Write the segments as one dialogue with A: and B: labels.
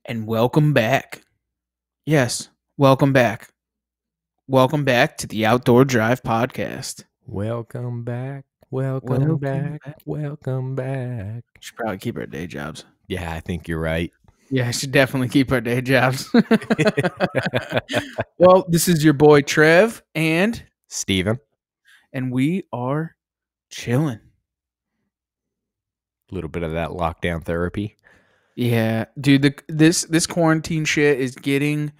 A: And welcome back. Yes, welcome back. Welcome back to the Outdoor Drive podcast.
B: Welcome back. Welcome,
A: Welcome
B: back.
A: back.
B: Welcome back.
A: Should probably keep our day jobs.
B: Yeah, I think you're right.
A: Yeah, I should definitely keep our day jobs. Well, this is your boy Trev, and
B: Steven,
A: we are chilling.
B: a little bit of that lockdown therapy.
A: Yeah, dude, this quarantine shit is getting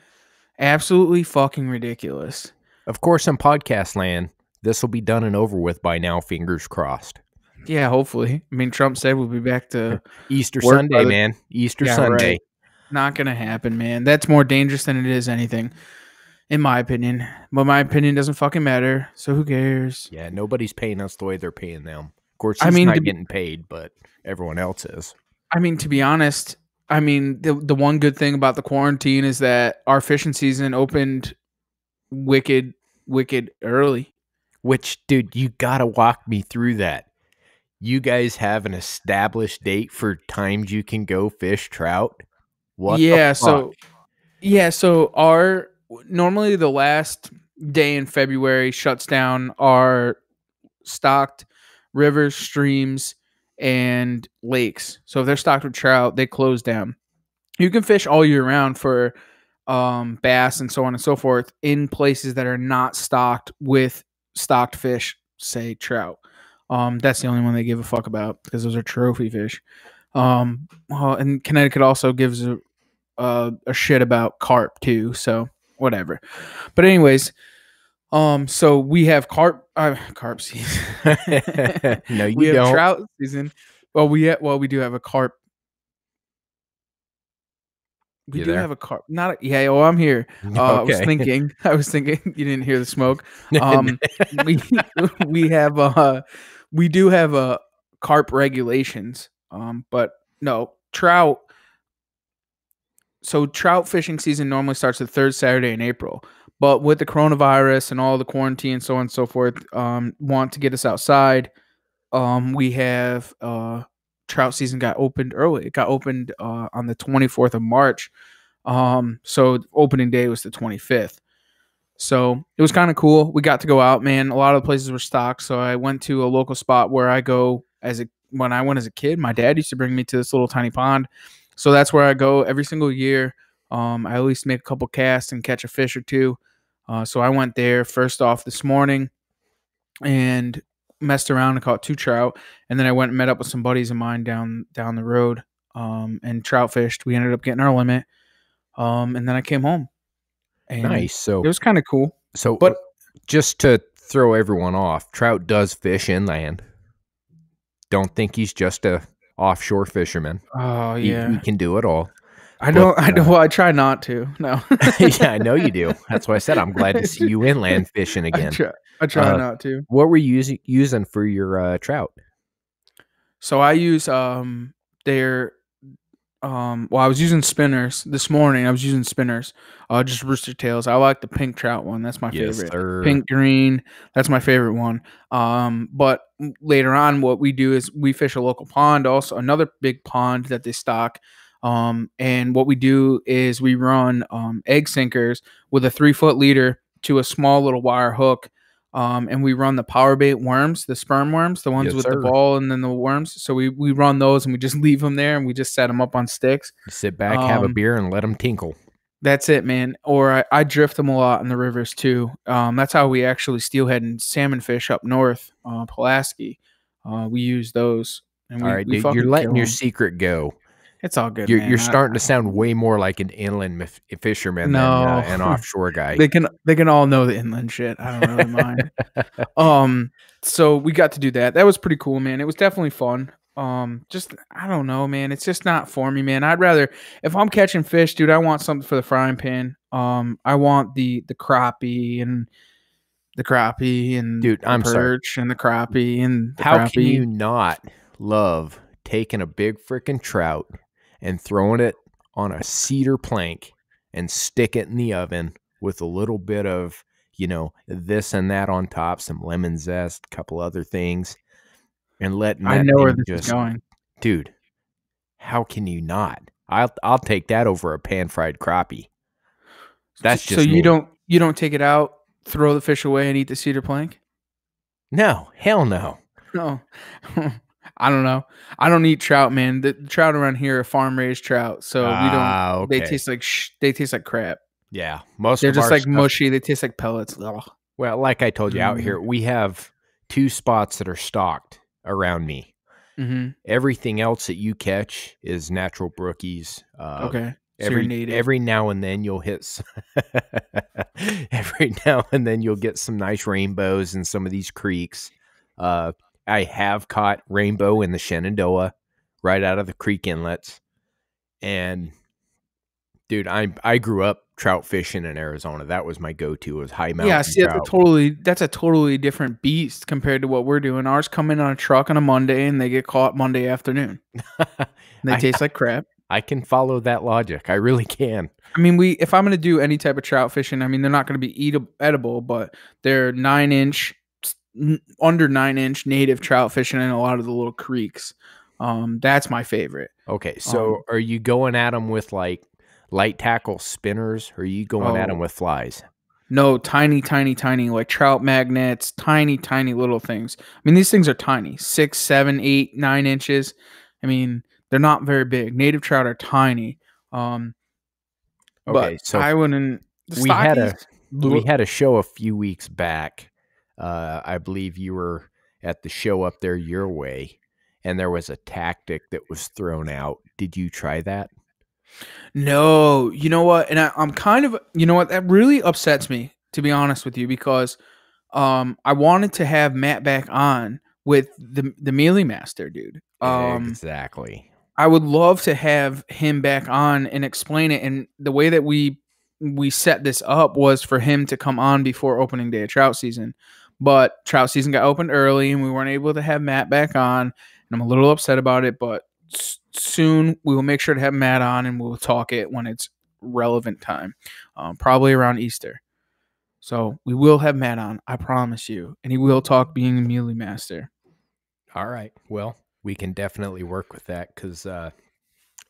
A: absolutely fucking ridiculous.
B: Of course, in podcast land, this will be done and over with by now, fingers crossed.
A: Yeah, hopefully. I mean, Trump said we'll be back to
B: Easter
A: work
B: Sunday, man. Easter Sunday.
A: Right. Not gonna happen, man. That's more dangerous than it is anything, in my opinion. But my opinion doesn't fucking matter, so who cares?
B: Yeah, nobody's paying us the way they're paying them. Of course,
A: I
B: he's
A: mean,
B: not getting paid, but everyone else is.
A: I mean, to be honest, I mean the one good thing about the quarantine is that our fishing season opened wicked early.
B: Which, dude, you gotta walk me through that. You guys have an established date for times you can go fish trout? What
A: Yeah,
B: the fuck?
A: so our normally the last day in February shuts down our stocked rivers, streams, and lakes. So if they're stocked with trout, they close down. You can fish all year round for bass and so on and so forth in places that are not stocked with stocked fish, say trout. That's the only one they give a fuck about because those are trophy fish. And Connecticut also gives a shit about carp too. So whatever. But anyways, so we have carp season.
B: No, you
A: we have
B: don't.
A: trout season. Well, we do have a carp. We
B: You
A: do
B: there?
A: have a carp. Not a, yeah. Oh, I'm here. I was
B: Okay.
A: thinking. You didn't hear the smoke. We we have we do have carp regulations. But no trout. So trout fishing season normally starts the third Saturday in April. But with the coronavirus and all the quarantine and so on and so forth, want to get us outside. We have trout season got opened early. It got opened on the 24th of March. So opening day was the 25th. So it was kind of cool. We got to go out, man. A lot of the places were stocked. So I went to a local spot where I go when I went as a kid. My dad used to bring me to this little tiny pond. So that's where I go every single year. I at least make a couple casts and catch a fish or two. So I went there first off this morning and messed around and caught 2 trout. And then I went and met up with some buddies of mine down the road and trout fished. We ended up getting our limit. And then I came home. And
B: Nice. So
A: it was kind of cool.
B: but
A: But
B: just to throw everyone off, trout does fish inland. Don't think he's just a offshore fisherman.
A: oh
B: He
A: yeah,
B: can do it all.
A: I don't. Well, I try not to. No,
B: Yeah, I know you do. That's why I said I'm glad to see you inland fishing again.
A: I try
B: Uh,
A: not to.
B: What were you using for your trout?
A: So I use their well, I was using spinners this morning. I was using spinners, just rooster tails. I like the pink trout one. That's my
B: Yes,
A: favorite.
B: sir.
A: Pink green. That's my favorite one. But later on, what we do is we fish a local pond, also another big pond that they stock. And what we do is we run egg sinkers with a 3-foot leader to a small little wire hook. And we run the power bait worms, the sperm worms, the ones
B: Yes,
A: with the
B: sir.
A: ball and then the worms. So we run those and we just leave them there and we just set them up on sticks.
B: You sit back, have a beer, and let them tinkle.
A: That's it, man. Or I drift them a lot in the rivers too. That's how we actually steelhead and salmon fish up north, Pulaski. We use those. And
B: All right,
A: we
B: dude,
A: fucking
B: you're letting
A: kill
B: your
A: 'em.
B: secret go.
A: It's all good,
B: You're
A: man.
B: starting to sound way more like an inland fisherman
A: No.
B: than an offshore guy.
A: They can all know the inland shit. I don't really mind. So we got to do that. That was pretty cool, man. It was definitely fun. Just I don't know, man. It's just not for me, man. I'd rather if I'm catching fish, dude, I want something for the frying pan. I want the crappie and
B: Dude,
A: the
B: I'm sorry.
A: perch and the crappie and the
B: How
A: crappie.
B: can you not love taking a big freaking trout and throwing it on a cedar plank and stick it in the oven with a little bit of, this and that on top, some lemon zest, a couple other things, and letting
A: I
B: that
A: know where
B: thing
A: this is
B: just,
A: going.
B: dude, how can you not? I'll take that over a pan fried crappie. That's
A: So
B: just me.
A: you don't take it out, throw the fish away, and eat the cedar plank?
B: No, hell no.
A: No. I don't know. I don't eat trout, man. The trout around here are farm raised trout, so we don't.
B: Ah,
A: They
B: okay.
A: taste like they taste like crap.
B: Yeah, most
A: They're
B: of
A: just
B: our
A: like
B: stuff.
A: mushy. They taste like pellets. Ugh.
B: Well, like I told you, out
A: Mm.
B: here we have 2 spots that are stocked around me.
A: Mhm.
B: Everything else that you catch is natural brookies.
A: Okay. So you're native.
B: Every now and then you'll hit every now and then you'll get some nice rainbows in some of these creeks. I have caught rainbow in the Shenandoah right out of the creek inlets. And dude, I grew up trout fishing in Arizona. That was my go-to, was high
A: Yeah,
B: mountain
A: see,
B: trout.
A: that's a totally different beast compared to what we're doing. Ours come in on a truck on a Monday and they get caught Monday afternoon. And they
B: I
A: taste like crap.
B: I can follow that logic. I really can.
A: I mean, if I'm gonna do any type of trout fishing, I mean, they're not gonna be edible, but they're 9 inch, under 9 inch native trout fishing in a lot of the little creeks. That's my favorite.
B: Okay, so are you going at them with like light tackle spinners, or are you going at them
A: Oh
B: with flies?
A: no, tiny, tiny, tiny, like trout magnets, tiny, tiny little things. I mean, these things are tiny, 6, 7, 8, 9 inches. I mean, they're not very big. Native trout are tiny. Um, but
B: Okay, so
A: I wouldn't. The
B: we had
A: stockies.
B: a we had a show a few weeks back. I believe you were at the show up there your way, and there was a tactic that was thrown out. Did you try that?
A: No, you know what? And I'm kind of, you know what? That really upsets me, to be honest with you, because I wanted to have Matt back on with the Mealy Master, dude.
B: Exactly.
A: I would love to have him back on and explain it. And the way that we set this up was for him to come on before opening day of trout season. But trout season got opened early, and we weren't able to have Matt back on. And I'm a little upset about it. But soon we will make sure to have Matt on, and we'll talk it when it's relevant time, probably around Easter. So we will have Matt on, I promise you, and he will talk being a Mealy Master.
B: All right. Well, we can definitely work with that because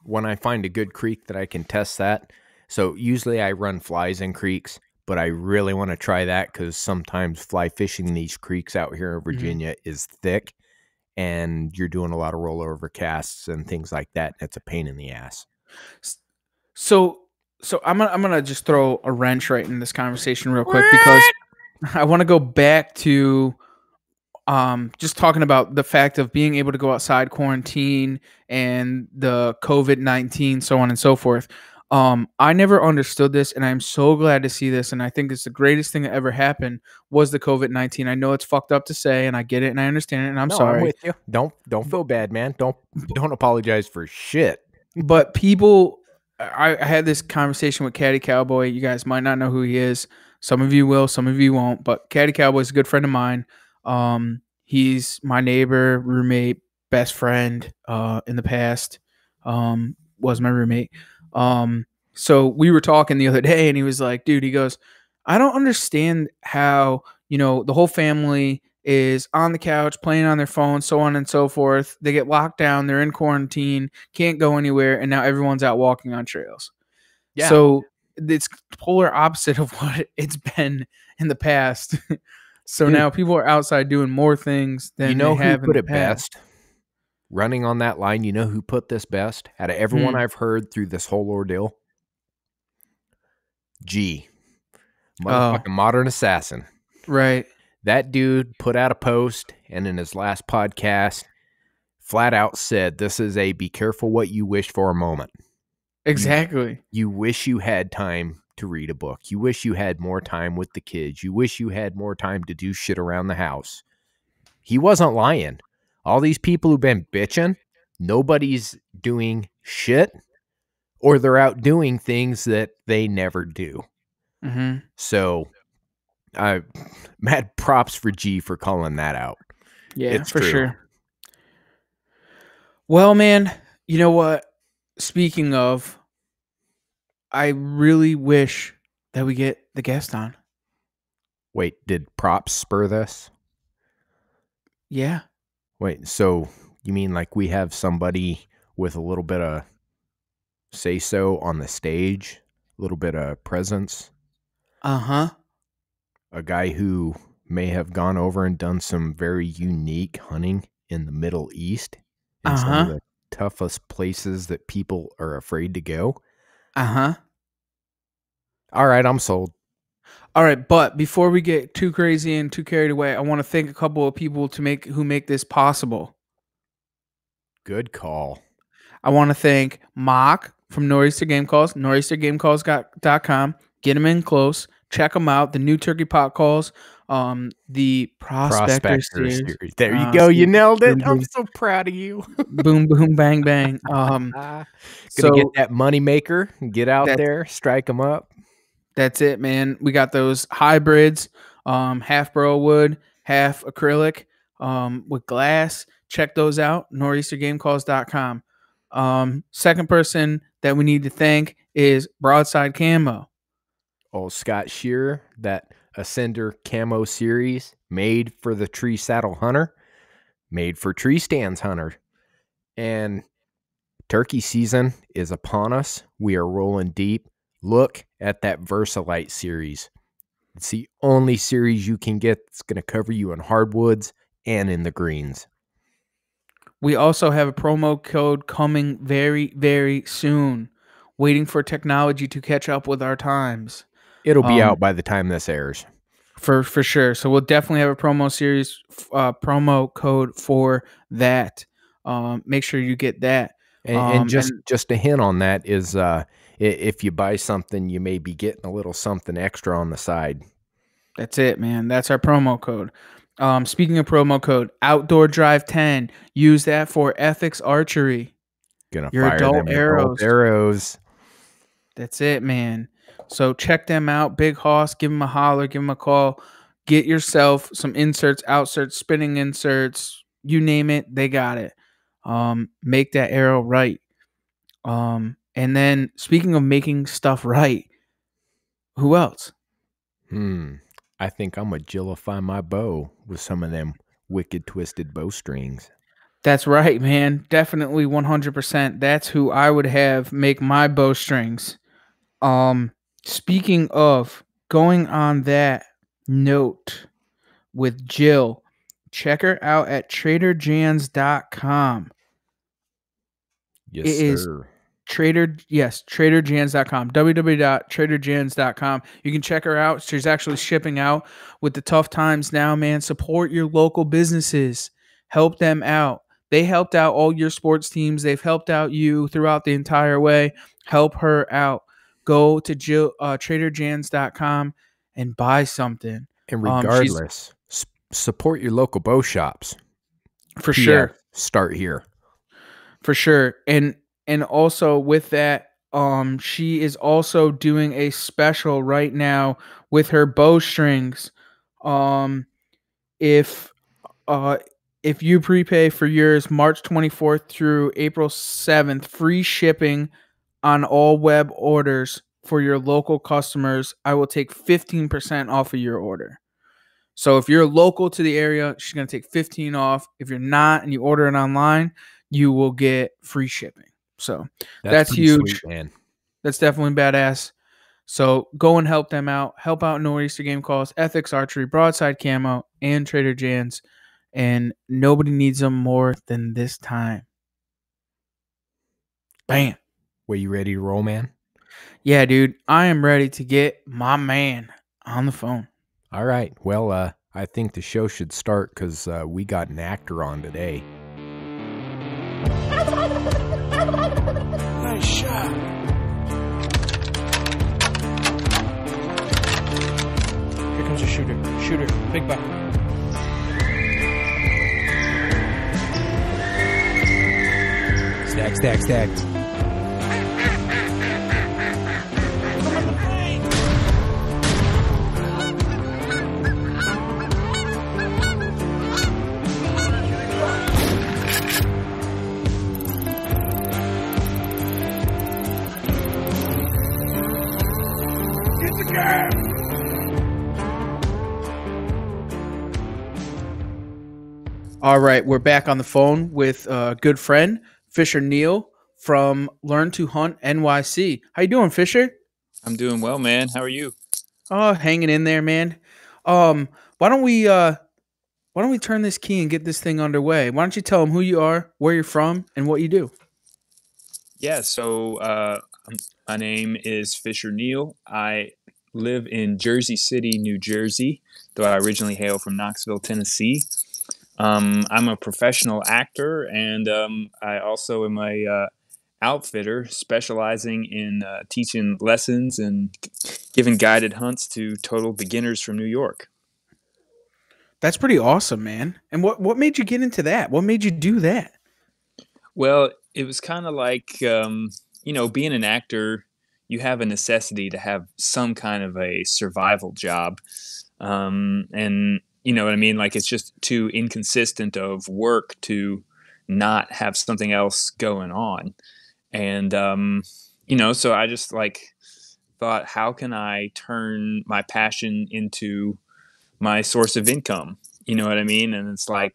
B: when I find a good creek that I can test that. So usually I run flies in creeks, but I really want to try that because sometimes fly fishing in these creeks out here in
A: Mhm.
B: Virginia is thick and you're doing a lot of rollover casts and things like that. And it's a pain in the ass.
A: So I'm gonna just throw a wrench right in this conversation real quick because I want to go back to just talking about the fact of being able to go outside quarantine and the COVID-19, so on and so forth. I never understood this, and I'm so glad to see this. And I think it's the greatest thing that ever happened was the COVID-19. I know it's fucked up to say, and I get it, and I understand it, and I'm
B: No, I'm
A: sorry.
B: with you. Don't feel bad, man. Don't apologize for shit.
A: But people, I had this conversation with Caddy Cowboy. You guys might not know who he is. Some of you will, some of you won't. But Caddy Cowboy is a good friend of mine. He's my neighbor, roommate, best friend. In the past, was my roommate. So we were talking the other day, and he was like, "Dude," he goes, "I don't understand how the whole family is on the couch playing on their phone, so on and so forth. They get locked down, they're in quarantine, can't go anywhere, and now everyone's out walking on trails."
B: Yeah.
A: So it's polar opposite of what it's been in the past. So
B: Dude,
A: now people are outside doing more things
B: you
A: than they
B: know who
A: have in
B: put
A: the
B: it
A: past.
B: best? Running on that line, you know who put this best? Out of everyone
A: Hmm.
B: I've heard through this whole ordeal? G.
A: Oh,
B: Motherfucking modern assassin.
A: right.
B: That dude put out a post and in his last podcast flat out said this is a be careful what you wish for a moment.
A: Exactly.
B: You wish you had time to read a book. You wish you had more time with the kids. You wish you had more time to do shit around the house. He wasn't lying. All these people who've been bitching, nobody's doing shit or they're out doing things that they never do.
A: Hmm.
B: So mad props for G for calling that out.
A: Yeah,
B: It's
A: for
B: true.
A: sure. Well, man, you know what? Speaking of, I really wish that we get the guest on.
B: Wait, did props spur this?
A: Yeah.
B: Wait, so you mean like we have somebody with a little bit of say so on the stage, a little bit of presence.
A: Uh-huh.
B: A guy who may have gone over and done some very unique hunting in the Middle East, in some of
A: Uh-huh.
B: the toughest places that people are afraid to go.
A: Uh-huh.
B: All right, I'm sold.
A: All right, but before we get too crazy and too carried away, I want to thank a couple of people who make this possible.
B: Good call.
A: I want to thank Mock from Nor'easter Game Calls, nor'eastergamecalls.com. Get them in close. Check them out. The new turkey pot calls, the Prospector series.
B: There you go. You
A: see,
B: nailed it.
A: boom,
B: I'm
A: boom,
B: so proud of you.
A: boom, boom, bang, bang.
B: Gonna
A: So
B: get that money maker. Get out
A: that's
B: there, strike them up.
A: that's it, man. We got those hybrids, half burl wood, half acrylic, with glass. Check those out. nor'eastergamecalls.com. Second person that we need to thank is Broadside Camo.
B: Old Scott Shearer, that Ascender camo series made for the tree saddle hunter, made for tree stands hunter. And turkey season is upon us. We are rolling deep. Look at that Versalite series. It's the only series you can get that's going to cover you in hardwoods and in the greens.
A: We also have a promo code coming very, very soon. Waiting for technology to catch up with our times.
B: It'll be out by the time this airs.
A: For sure. So we'll definitely have a promo code for that. Make sure you get that.
B: And just a hint on that is if you buy something, you may be getting a little something extra on the side.
A: That's it, man. That's our promo code. Speaking of promo code, OutdoorDrive 10. Use that for ethics archery.
B: Gonna
A: Your
B: fire
A: adult
B: them arrows.
A: That's it, man. So check them out. Big Hoss, give them a holler, give them a call. Get yourself some inserts, outserts, spinning inserts, you name it, they got it. Make that arrow right. And then speaking of making stuff right, who else?
B: I think I'm gonna jillify my bow with some of them wicked twisted bowstrings.
A: That's right, man. Definitely 100%. That's who I would have make my bowstrings. Speaking of going on that note with Jill, check her out at traderjans.com.
B: Yes,
A: It is
B: sir.
A: traderjans.com, www.traderjans.com. You can check her out. She's actually shipping out with the tough times now, man. Support your local businesses. Help them out. They helped out all your sports teams. They've helped out you throughout the entire way. Help her out. Go to traderjans.com and buy something.
B: And regardless, support your local bow shops.
A: For sure.
B: Start here.
A: For sure. And also with that, she is also doing a special right now with her bowstrings. If you prepay for yours March 24th through April 7th, free shipping on all web orders for your local customers, I will take 15% off of your order. So if you're local to the area, she's going to take 15 off. If you're not and you order it online, you will get free shipping. So that's huge.
B: Sweet, man.
A: That's definitely badass. So go and help them out. Help out Nor'easter Game Calls, Ethics Archery, Broadside Camo, and Trader Jan's. And nobody needs them more than this time. Bam.
B: Were you ready to roll, man?
A: Yeah, dude. I am ready to get my man on the phone.
B: All right. Well, I think the show should start because we got an actor on today.
C: Nice shot.
A: Here comes a shooter. Shooter. Big buck.
B: Stack.
A: All right, we're back on the phone with a good friend, Fisher Neal from Learn to Hunt NYC. How you doing, Fisher?
C: I'm doing well, man. How are you?
A: Oh, hanging in there, man. Um, why don't we turn this key and get this thing underway? Why don't you tell them who you are, where you're from, and what you do?
C: Yeah, so my name is Fisher Neal. I live in Jersey City, New Jersey, though I originally hail from Knoxville, Tennessee. I'm a professional actor, and I also am a outfitter specializing in teaching lessons and giving guided hunts to total beginners from New York.
A: That's pretty awesome, man. And what made you get into that? What made you do that?
C: Well, it was kind of like, being an actor, you have a necessity to have some kind of a survival job. And you know what I mean? Like, it's just too inconsistent of work to not have something else going on. And, so I just like thought, how can I turn my passion into my source of income? You know what I mean? And it's like,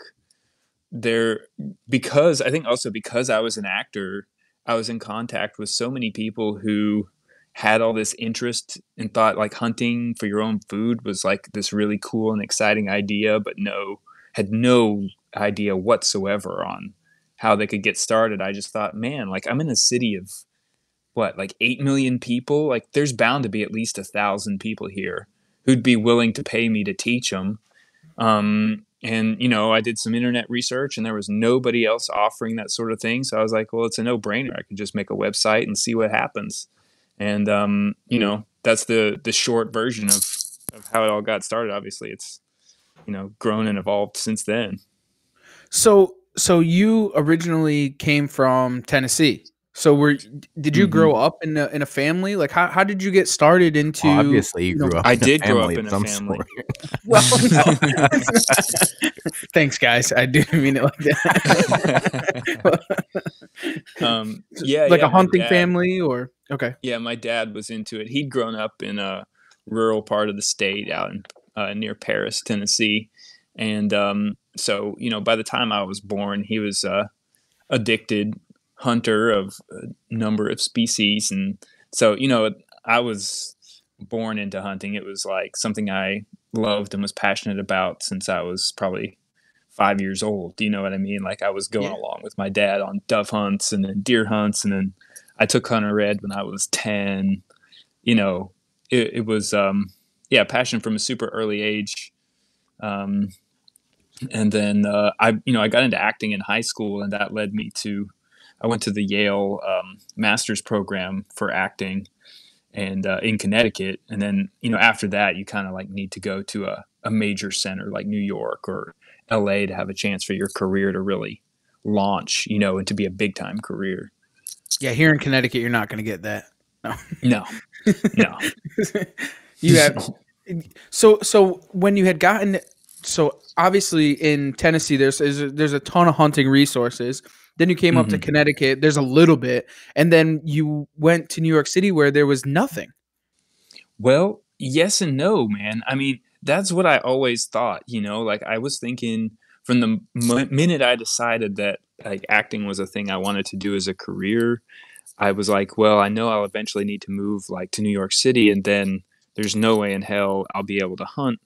C: there because I think also because I was an actor, I was in contact with so many people who had all this interest and thought like hunting for your own food was like this really cool and exciting idea, but had no idea whatsoever on how they could get started. I just thought, man, like I'm in a city of what, like 8 million people? Like there's bound to be at least 1,000 people here who'd be willing to pay me to teach them. And I did some internet research and there was nobody else offering that sort of thing. So I was like, well, it's a no brainer. I could just make a website and see what happens. And, that's the short version of how it all got started. Obviously it's, grown and evolved since then.
A: So you originally came from Tennessee. So did you
C: hmm
A: grow up in a family? Like how did you get started into,
B: Obviously, you grew up
C: I
B: in a
C: did grow
B: family
C: up
B: of
C: in a
B: some
C: family.
B: sort.
A: well, no. Thanks, guys. I didn't mean it like that.
C: Yeah,
A: Like
C: yeah,
A: a
C: my
A: hunting
C: dad.
A: family or okay.
C: Yeah, my dad was into it. He'd grown up in a rural part of the state out in near Paris, Tennessee, and so by the time I was born, he was addicted hunter of a number of species, and so I was born into hunting. It was like something I loved and was passionate about since I was probably 5 years old. Do you know what I mean? Like I was going
A: Yeah.
C: along with my dad on dove hunts and then deer hunts, and then I took hunter ed when I was 10. You know, it was passion from a super early age. Um, and then I got into acting in high school, and that led me to I went to the Yale master's program for acting and in Connecticut. And then after that, you kind of like need to go to a major center like New York or LA to have a chance for your career to really launch, and to be a big time career.
A: Yeah, here in Connecticut you're not going to get that. No.
C: No, no.
A: You have so when you had gotten so obviously in Tennessee there's a ton of hunting resources. Then you came up to
C: hmm
A: Connecticut, there's a little bit, and then you went to New York City where there was nothing.
C: Well, yes and no, man. I mean, that's what I always thought, like I was thinking from the minute I decided that like acting was a thing I wanted to do as a career, I was like, well, I know I'll eventually need to move like to New York City, and then there's no way in hell I'll be able to hunt,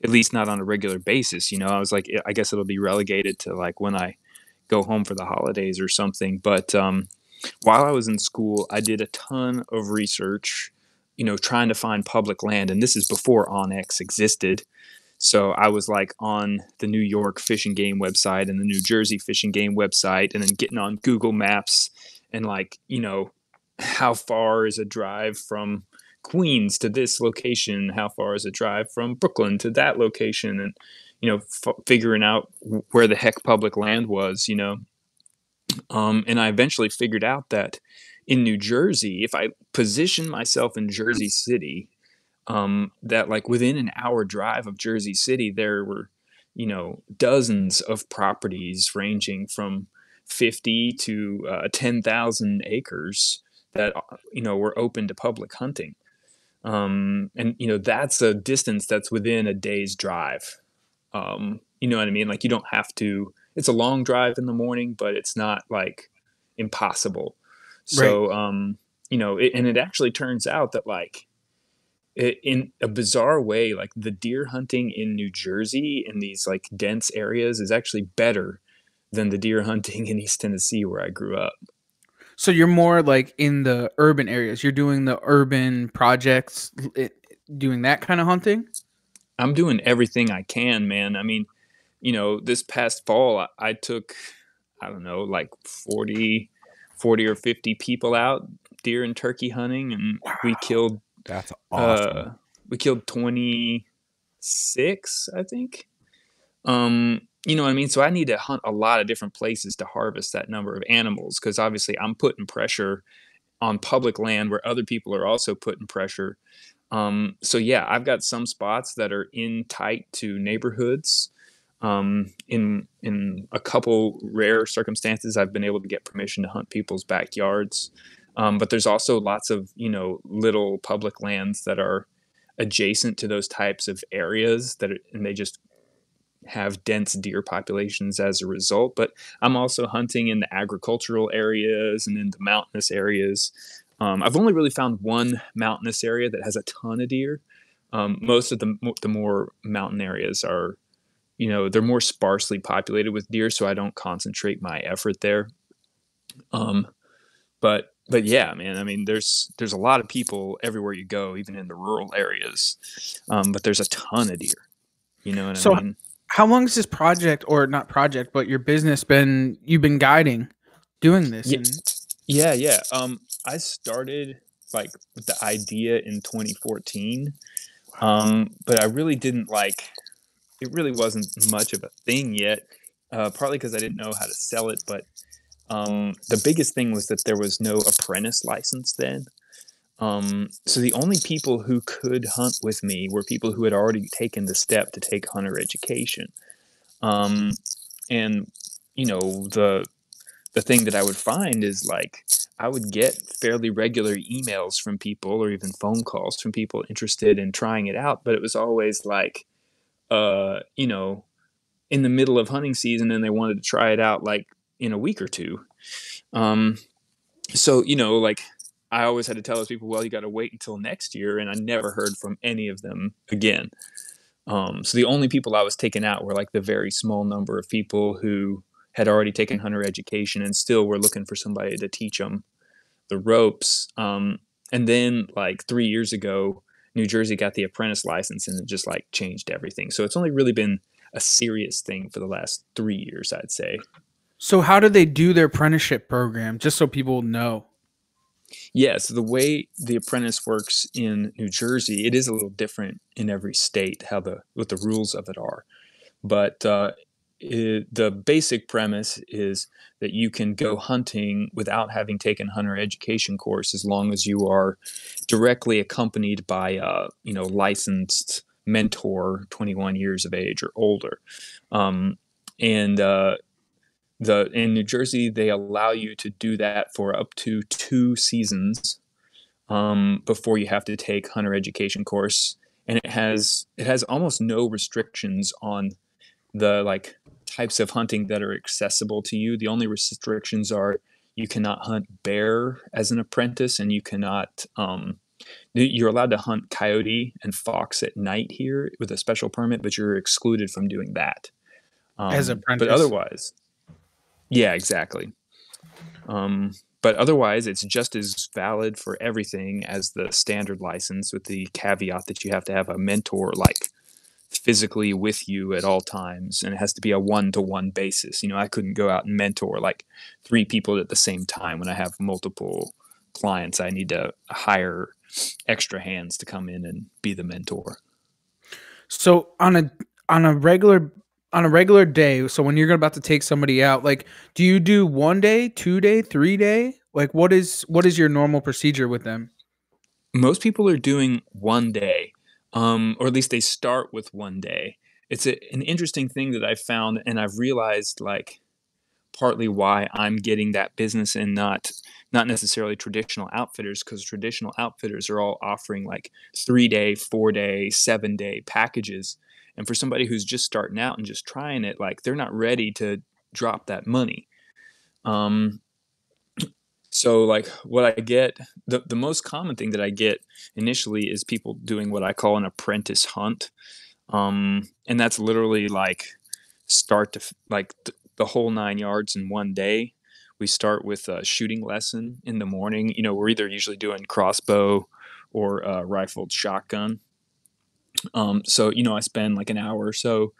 C: at least not on a regular basis. I was like, I guess it'll be relegated to like when I go home for the holidays or something. But while I was in school, I did a ton of research, trying to find public land, and this is before OnX existed. So I was like on the New York Fish and Game website and the New Jersey Fish and Game website, and then getting on Google Maps and like, how far is a drive from Queens to this location? How far is a drive from Brooklyn to that location? And, figuring out where the heck public land was, and I eventually figured out that in New Jersey, if I position myself in Jersey City, that like within an hour drive of Jersey City, there were, dozens of properties ranging from 50 to 10,000 acres that, were open to public hunting. And, that's a distance that's within a day's drive. You know what I mean? Like you don't have to, it's a long drive in the morning, but it's not like impossible.
A: Right.
C: So, and it actually turns out that like in a bizarre way, like the deer hunting in New Jersey in these like dense areas is actually better than the deer hunting in East Tennessee where I grew up.
A: So you're more like in the urban areas. You're doing the urban projects, doing that kind of hunting.
C: I'm doing everything I can, man. I mean, this past fall, I took, I don't know, like 40 or 50 people out deer and turkey hunting, and we
A: Wow.
C: killed,
B: That's
C: uh,
B: awesome.
C: we killed 26, I think. You know what I mean? So I need to hunt a lot of different places to harvest that number of animals because obviously I'm putting pressure on public land where other people are also putting pressure. So yeah, I've got some spots that are in tight to neighborhoods. In a couple rare circumstances, I've been able to get permission to hunt people's backyards. But there's also lots of little public lands that are adjacent to those types of areas and they just have dense deer populations as a result. But I'm also hunting in the agricultural areas and in the mountainous areas. I've only really found one mountainous area that has a ton of deer. Most of the more mountain areas are, they're more sparsely populated with deer, so I don't concentrate my effort there. Um, but yeah, man, I mean, there's a lot of people everywhere you go, even in the rural areas. But there's a ton of deer. You know what I
A: So
C: mean?
A: how long has this project, or not project, but your business you've been guiding doing this?
C: Yeah,
A: And
C: yeah. I started like with the idea in 2014, but I really didn't like. It really wasn't much of a thing yet. Partly because I didn't know how to sell it, but the biggest thing was that there was no apprentice license then. So the only people who could hunt with me were people who had already taken the step to take hunter education. Um, and the thing that I would find is like I would get fairly regular emails from people or even phone calls from people interested in trying it out, but it was always like uh, you know, in the middle of hunting season and they wanted to try it out like in a week or two. Um, so like I always had to tell those people, well, you got to wait until next year, and I never heard from any of them again. So the only people I was taking out were like the very small number of people who had already taken hunter education and still were looking for somebody to teach them the ropes. And then like 3 years ago, New Jersey got the apprentice license and it just like changed everything. So it's only really been a serious thing for the last 3 years, I'd say.
A: so how do they do their apprenticeship program? Just so people know.
C: Yeah, so the way the apprentice works in New Jersey, it is a little different in every state what the rules of it are. But the basic premise is that you can go hunting without having taken hunter education course as long as you are directly accompanied by a licensed mentor, 21 years of age or older. And in New Jersey, they allow you to do that for up to 2 seasons before you have to take hunter education course, and it has almost no restrictions on the like types of hunting that are accessible to you. The only restrictions are you cannot hunt bear as an apprentice, and you're allowed to hunt coyote and fox at night here with a special permit, but you're excluded from doing that.
A: As
C: But
A: apprentice.
C: otherwise, yeah, exactly. But otherwise, it's just as valid for everything as the standard license, with the caveat that you have to have a mentor like physically with you at all times, and it has to be a one-to-one basis. I couldn't go out and mentor like 3 people at the same time. When I have multiple clients, I need to hire extra hands to come in and be the mentor.
A: So on a regular on a regular day, so when you're about to take somebody out, like, do you do 1 day, 2 day, 3 day? Like, what is your normal procedure with them?
C: Most people are doing one day, or at least they start with one day. It's an interesting thing that I found, and I've realized like partly why I'm getting that business and not necessarily traditional outfitters, because traditional outfitters are all offering like 3 day, 4 day, 7 day packages. And for somebody who's just starting out and just trying it, like they're not ready to drop that money. Um, So like what I get, the most common thing that I get initially is people doing what I call an apprentice hunt. And that's literally like start to like the whole 9 yards in one day. We start with a shooting lesson in the morning. You know, we're either usually doing crossbow or rifled shotgun. So, you know, I spend like an hour or so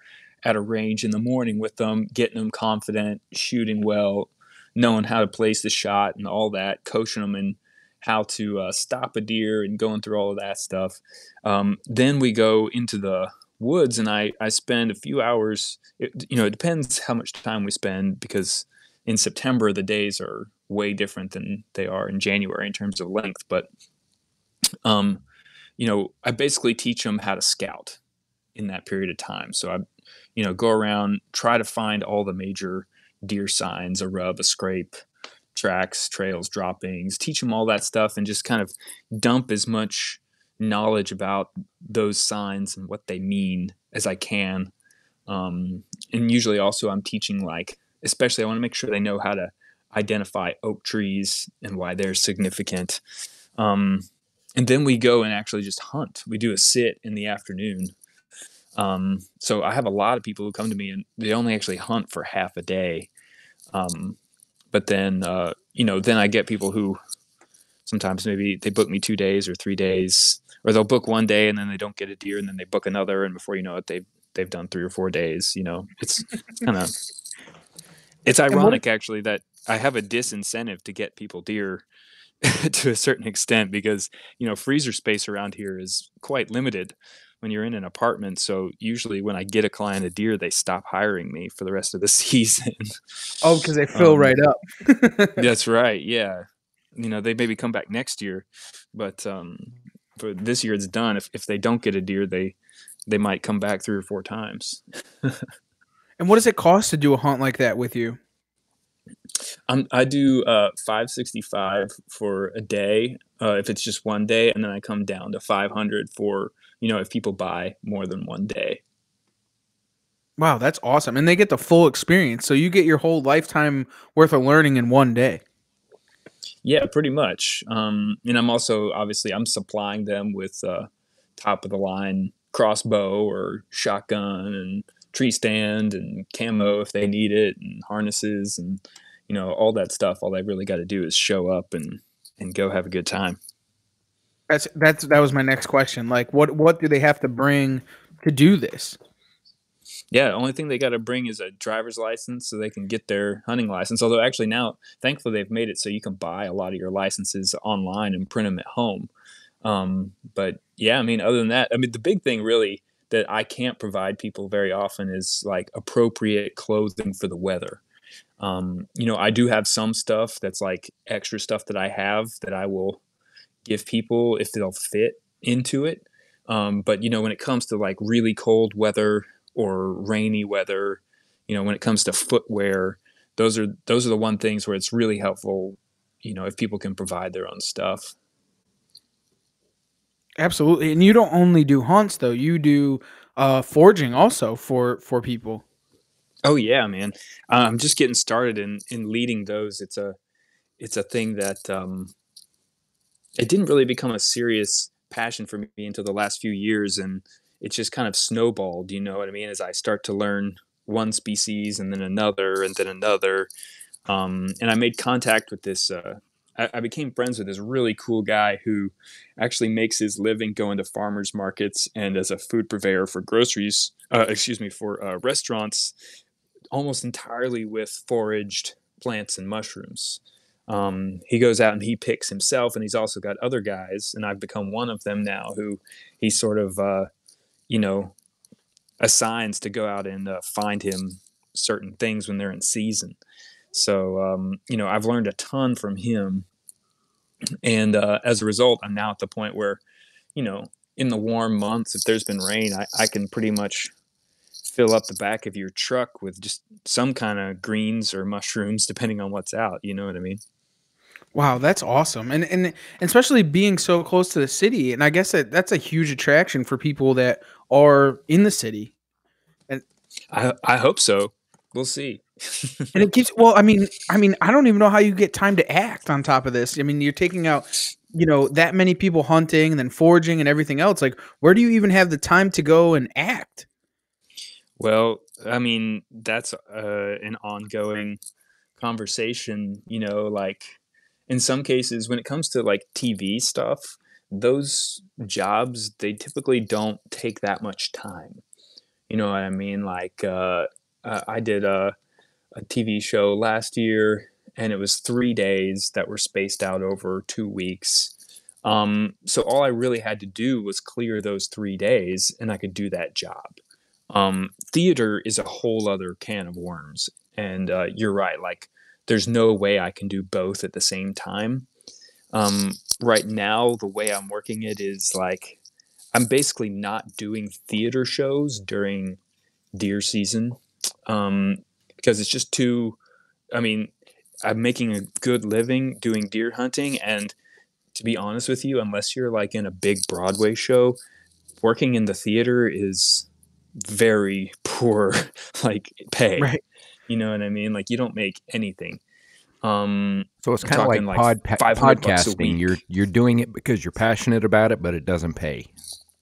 C: at a range in the morning with them, getting them confident, shooting well, knowing how to place the shot and all that, coaching them in how to stop a deer and going through all of that stuff. Then we go into the woods and I spend a few hours. You know, it depends how much time we spend because in September, the days are way different than they are in January in terms of length. But, um, you know, I basically teach them how to scout in that period of time. So I, you know, go around, try to find all the major deer signs, a rub, a scrape, tracks, trails, droppings, teach them all that stuff and just kind of dump as much knowledge about those signs and what they mean as I can. And usually also I'm teaching like, especially I want to make sure they know how to identify oak trees and why they're significant. Um, and then we go and actually just hunt. We do a sit in the afternoon. So I have a lot of people who come to me and they only actually hunt for half a day. But then, you know, then I get people who sometimes maybe they book me 2 days or 3 days, or they'll book one day and then they don't get a deer and then they book another. And before you know it, they've done 3 or 4 days, you know, it's kind of, it's ironic actually that I have a disincentive to get people deer to a certain extent because, you know, freezer space around here is quite limited when you're in an apartment. So usually when I get a client a deer, they stop hiring me for the rest of the season.
A: Oh, because they fill right up.
C: That's right. Yeah. You know, they maybe come back next year, but for this year it's done. If they don't get a deer, they might come back 3 or 4 times.
A: And what does it cost to do a hunt like that with you?
C: I do $565 for a day if it's just one day, and then I come down to 500 for, you know, if people buy more than one day.
A: Wow, that's awesome. And they get the full experience. So you get your whole lifetime worth of learning in one day.
C: Yeah, pretty much. And I'm also obviously I'm supplying them with top of the line crossbow or shotgun and tree stand and camo if they need it and harnesses and, you know, all that stuff. All they really got to do is show up and go have a good time.
A: That was my next question. Like, what do they have to bring to do this?
C: Yeah, the only thing they got to bring is a driver's license so they can get their hunting license. Although actually now, thankfully, they've made it so you can buy a lot of your licenses online and print them at home. But yeah, I mean, other than that, I mean, the big thing really that I can't provide people very often is like appropriate clothing for the weather. You know, I do have some stuff that's like extra stuff that I have that I will give people if they'll fit into it. But you know, when it comes to like really cold weather or rainy weather, you know, when it comes to footwear, those are the one things where it's really helpful, you know, if people can provide their own stuff.
A: Absolutely. And you don't only do hunts though. You do foraging also for people.
C: Oh yeah, man. I'm just getting started in leading those. It's a thing that it didn't really become a serious passion for me until the last few years, and it's just kind of snowballed. You know what I mean? As I start to learn one species and then another and then another, and I made contact with this. I became friends with this really cool guy who actually makes his living going to farmers markets and as a food purveyor for groceries. For restaurants, almost entirely with foraged plants and mushrooms. He goes out and he picks himself, and he's also got other guys, and I've become one of them now who he sort of, you know, assigns to go out and find him certain things when they're in season. So, you know, I've learned a ton from him. And as a result, I'm now at the point where, you know, in the warm months, if there's been rain, I can pretty much fill up the back of your truck with just some kind of greens or mushrooms, depending on what's out. You know what I mean?
A: Wow, that's awesome. And especially being so close to the city. And I guess that's a huge attraction for people that are in the city. And
C: I hope so. We'll see.
A: And it keeps, well, I mean, I don't even know how you get time to act on top of this. I mean, you're taking out, that many people hunting and then foraging and everything else. Like, where do you even have the time to go and act?
C: Well, I mean, that's an ongoing conversation, like in some cases when it comes to like TV stuff, those jobs, they typically don't take that much time. You know what I mean? Like I did a TV show last year, and it was 3 days that were spaced out over 2 weeks. So all I really had to do was clear those 3 days, and I could do that job. Theater is a whole other can of worms, and you're right. Like, there's no way I can do both at the same time. Right now, the way I'm working it is like I'm basically not doing theater shows during deer season, because it's just too. I mean, I'm making a good living doing deer hunting, and to be honest with you, unless you're like in a big Broadway show, working in the theater is very poor, like, pay.
A: Right.
C: You know what I mean? Like, you don't make anything.
B: So it's
C: I'm
B: kind of like
C: talking like $500 a
B: podcasting.
C: week.
B: You're doing it because you're passionate about it, but it doesn't pay,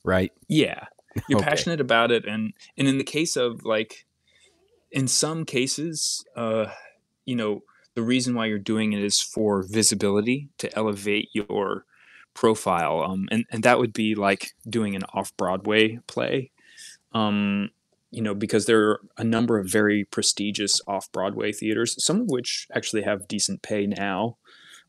B: right?
C: Yeah, you're
B: Okay.
C: passionate about it, and in the case of like, in some cases, the reason why you're doing it is for visibility, to elevate your profile, and that would be like doing an off Broadway play. um, because there are a number of very prestigious off Broadway theaters, some of which actually have decent pay now.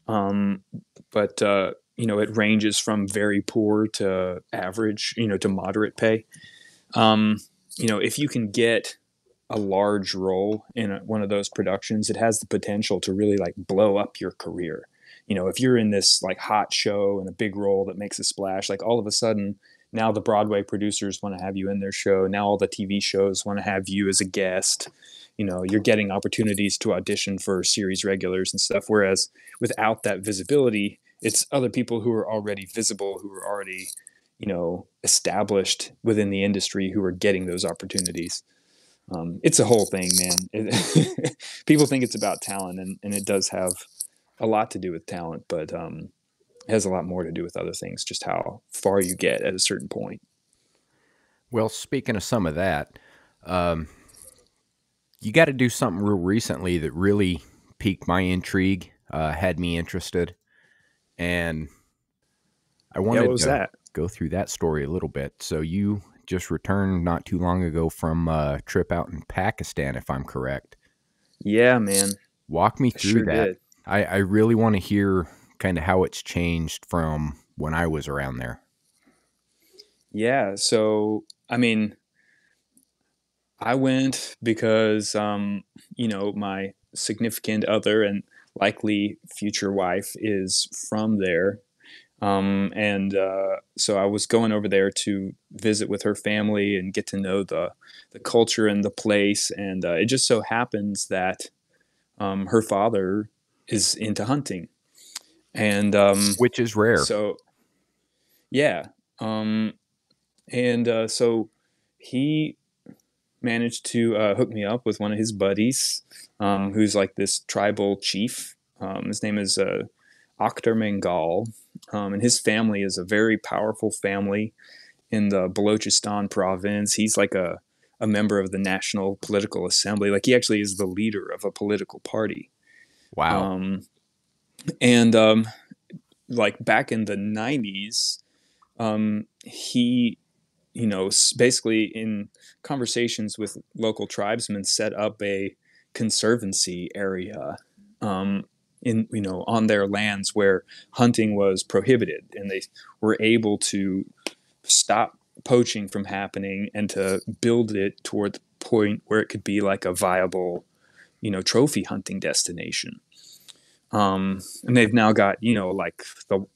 C: Um, but it ranges from very poor to average, to moderate pay. If you can get a large role in one of those productions, it has the potential to really like blow up your career. If you're in this like hot show and a big role that makes a splash, like all of a sudden now the Broadway producers want to have you in their show. Now all the TV shows want to have you as a guest. You're getting opportunities to audition for series regulars and stuff. Whereas without that visibility, it's other people who are already visible, who are already, established within the industry, who are getting those opportunities. It's a whole thing, man. People think it's about talent, and it does have a lot to do with talent, but it has a lot more to do with other things, just how far you get at a certain point.
B: Well, speaking of some of that, you got to do something real recently that really piqued my intrigue, had me interested, and I
C: What
B: wanted
C: was
B: to
C: that?
B: go through that story a little bit. So you just returned not too long ago from a trip out in Pakistan, if I'm correct.
C: Yeah, man.
B: Walk me
C: I
B: through
C: sure
B: that.
C: did.
B: I really want to hear kind of how it's changed from when I was around there.
C: Yeah. So, I mean, I went because, my significant other and likely future wife is from there. And so I was going over there to visit with her family and get to know the culture and the place. And it just so happens that her father is into hunting. And
B: Which is rare.
C: so, yeah. Um, and so he managed to hook me up with one of his buddies, who's like this tribal chief. His name is Akhtar Mengal, and his family is a very powerful family in the Balochistan province. He's like a member of the National Political Assembly. Like, he actually is the leader of a political party.
B: Wow.
C: And like back in the 90s, he, basically in conversations with local tribesmen, set up a conservancy area, on their lands where hunting was prohibited, and they were able to stop poaching from happening and to build it toward the point where it could be like a viable, trophy hunting destination. And they've now got, like the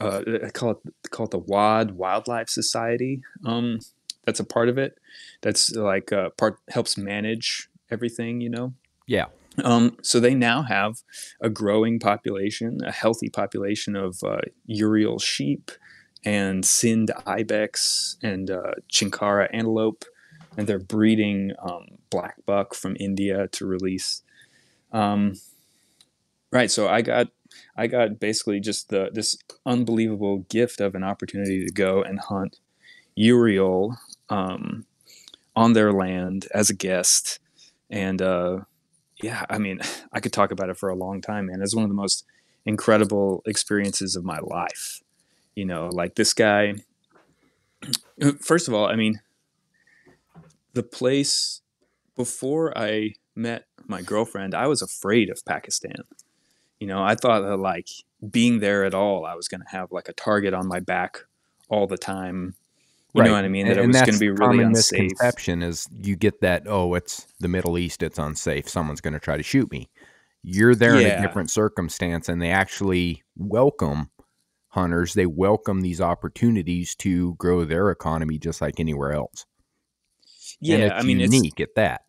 C: I call it the WAD Wildlife Society. That's a part of it. That's like part helps manage everything.
B: Yeah.
C: So they now have a growing population, a healthy population of Urial sheep and Sind ibex and Chinkara antelope. and they're breeding black buck from India to release. Um, right. So I got basically just this unbelievable gift of an opportunity to go and hunt Uriel um, on their land as a guest. And yeah, I mean, I could talk about it for a long time, man. It's one of the most incredible experiences of my life. You know, like this guy, first of all, I mean, the place before I met my girlfriend, I was afraid of Pakistan. You know, I thought that like being there at all, I was going to have like a target on my back all the time. You know
B: Right.
C: what I mean? That it
B: And
C: was going to
B: that's
C: be
B: the
C: really
B: common
C: unsafe.
B: misconception is you get that, oh, it's the Middle East, it's unsafe. Someone's going to try to shoot me. You're there in a
C: Yeah.
B: different circumstance, and they actually welcome hunters. They welcome these opportunities to grow their economy just like anywhere else. And
C: Yeah. I
B: it's
C: mean, it's,
B: unique at that.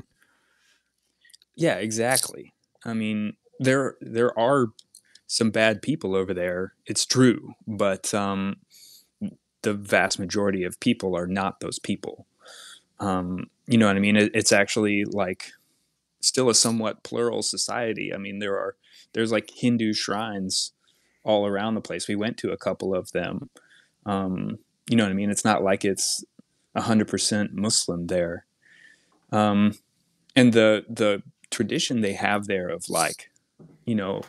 C: yeah, exactly. I mean, there are some bad people over there. It's true, but the vast majority of people are not those people. You know what I mean? It's actually like still a somewhat plural society. I mean, there's like Hindu shrines all around the place. We went to a couple of them. You know what I mean? It's not like it's 100% Muslim there. Um, and the tradition they have there of like, you know,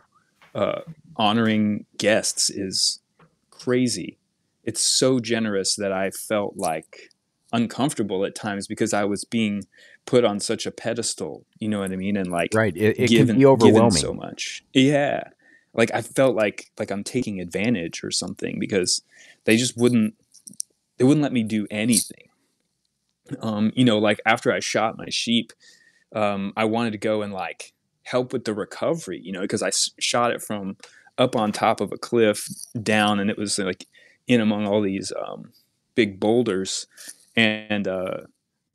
C: uh, honoring guests is crazy. It's so generous that I felt like uncomfortable at times because I was being put on such a pedestal, you know what I mean? And like
B: Right. It can
C: given
B: be
C: given so
B: overwhelming.
C: much. Yeah. Like I felt like I'm taking advantage or something because they just wouldn't let me do anything. You know, like after I shot my sheep, I wanted to go and like help with the recovery, you know, because shot it from up on top of a cliff down, and it was like in among all these big boulders, and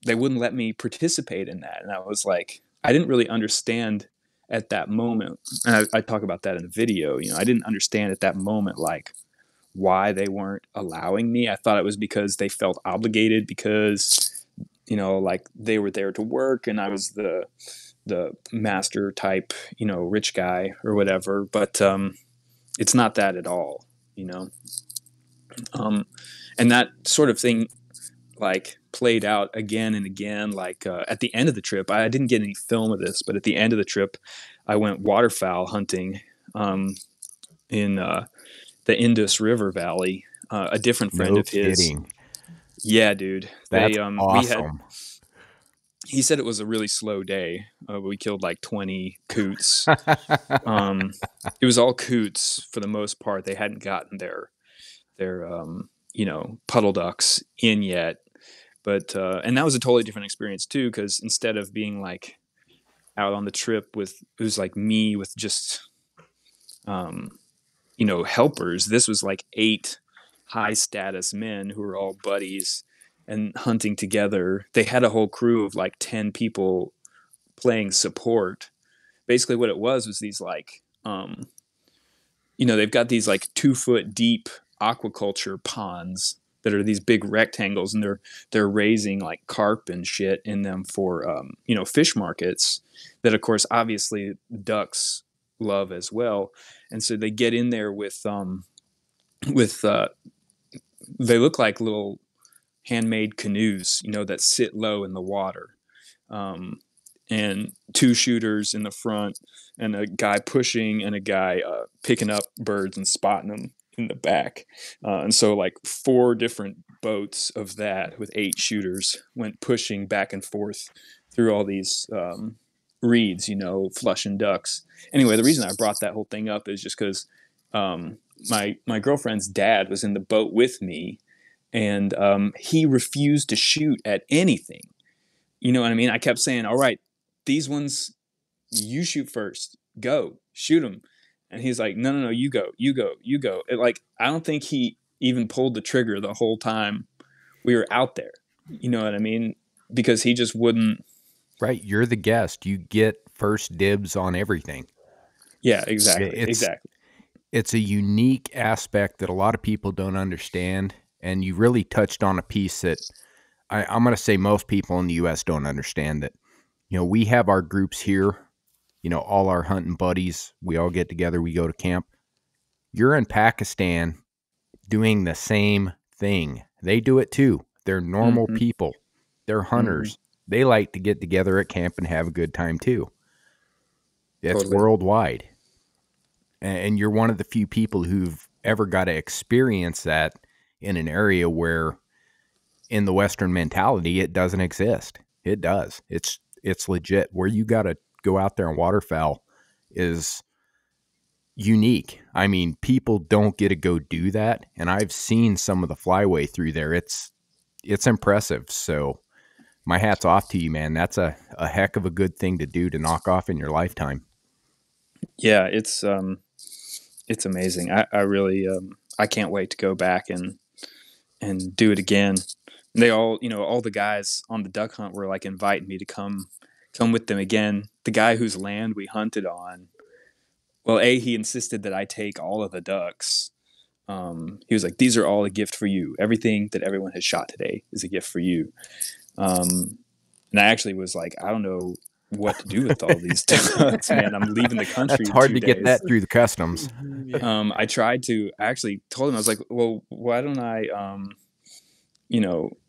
C: they wouldn't let me participate in that, and I was like, I didn't really understand at that moment, and I talk about that in the video. You know, I didn't understand at that moment like why they weren't allowing me. I thought it was because they felt obligated because you know like they were there to work and I was the master type, you know, rich guy or whatever. But it's not that at all, you know. Um, and that sort of thing like played out again and again. Like at the end of the trip, I didn't get any film of this, but at the end of the trip, I went waterfowl hunting in the Indus River Valley. A different friend
B: No
C: of his,
B: kidding.
C: yeah, dude.
B: That's
C: They we had
B: awesome.
C: he said it was a really slow day. We killed like 20 coots. It was all coots for the most part. They hadn't gotten their you know puddle ducks in yet, but and that was a totally different experience too because instead of being like out on the trip with it was like me with just you know helpers. This was like 8 high status men who were all buddies and hunting together. They had a whole crew of like 10 people playing support. Basically what it was these like you know they've got these like 2 foot deep aquaculture ponds that are these big rectangles and they're raising like carp and shit in them for you know fish markets that of course obviously ducks love as well. And so they get in there with they look like little handmade canoes, you know, that sit low in the water. um, and 2 shooters in the front and a guy pushing and a guy picking up birds and spotting them in the back. And so like 4 different boats of that with 8 shooters went pushing back and forth through all these reeds, you know, flushing ducks. Anyway, the reason I brought that whole thing up is just because my girlfriend's dad was in the boat with me, and he refused to shoot at anything. You know what I mean? I kept saying, all right, these ones, you shoot first. Go, shoot them. And he's like, no, no, no, you go, you go, you go. Like, I don't think he even pulled the trigger the whole time we were out there. You know what I mean? Because he just wouldn't.
B: Right. You're the guest. You get first dibs on everything.
C: Yeah, exactly.
B: It's
C: Exactly.
B: it's a unique aspect that a lot of people don't understand. And you really touched on a piece that I'm going to say most people in the U.S. don't understand that. We have our groups here, all our hunting buddies, we all get together, we go to camp. You're in Pakistan doing the same thing. They do it too. They're normal people. They're hunters. They like to get together at camp and have a good time too. It's worldwide. And you're one of the few people who've ever got to experience that in an area where in the Western mentality, it doesn't exist. It does. It's legit. Where you got to go out there and waterfowl is unique. I mean, people don't get to go do that. And I've seen some of the flyway through there. It's impressive. So my hat's off to you, man. That's a heck of a good thing to do to knock off in your lifetime.
C: Yeah, it's amazing. I really, I can't wait to go back and do it again. They all, all the guys on the duck hunt were like inviting me to come with them again. The guy whose land we hunted on, well, he insisted that I take all of the ducks. He was like, these are all a gift for you. Everything that everyone has shot today is a gift for you. And I actually was like, I don't know what to do with all these ducks, man. I'm leaving the country.
B: It's hard to get that through the customs.
C: I actually told him, I was like, well, why don't I,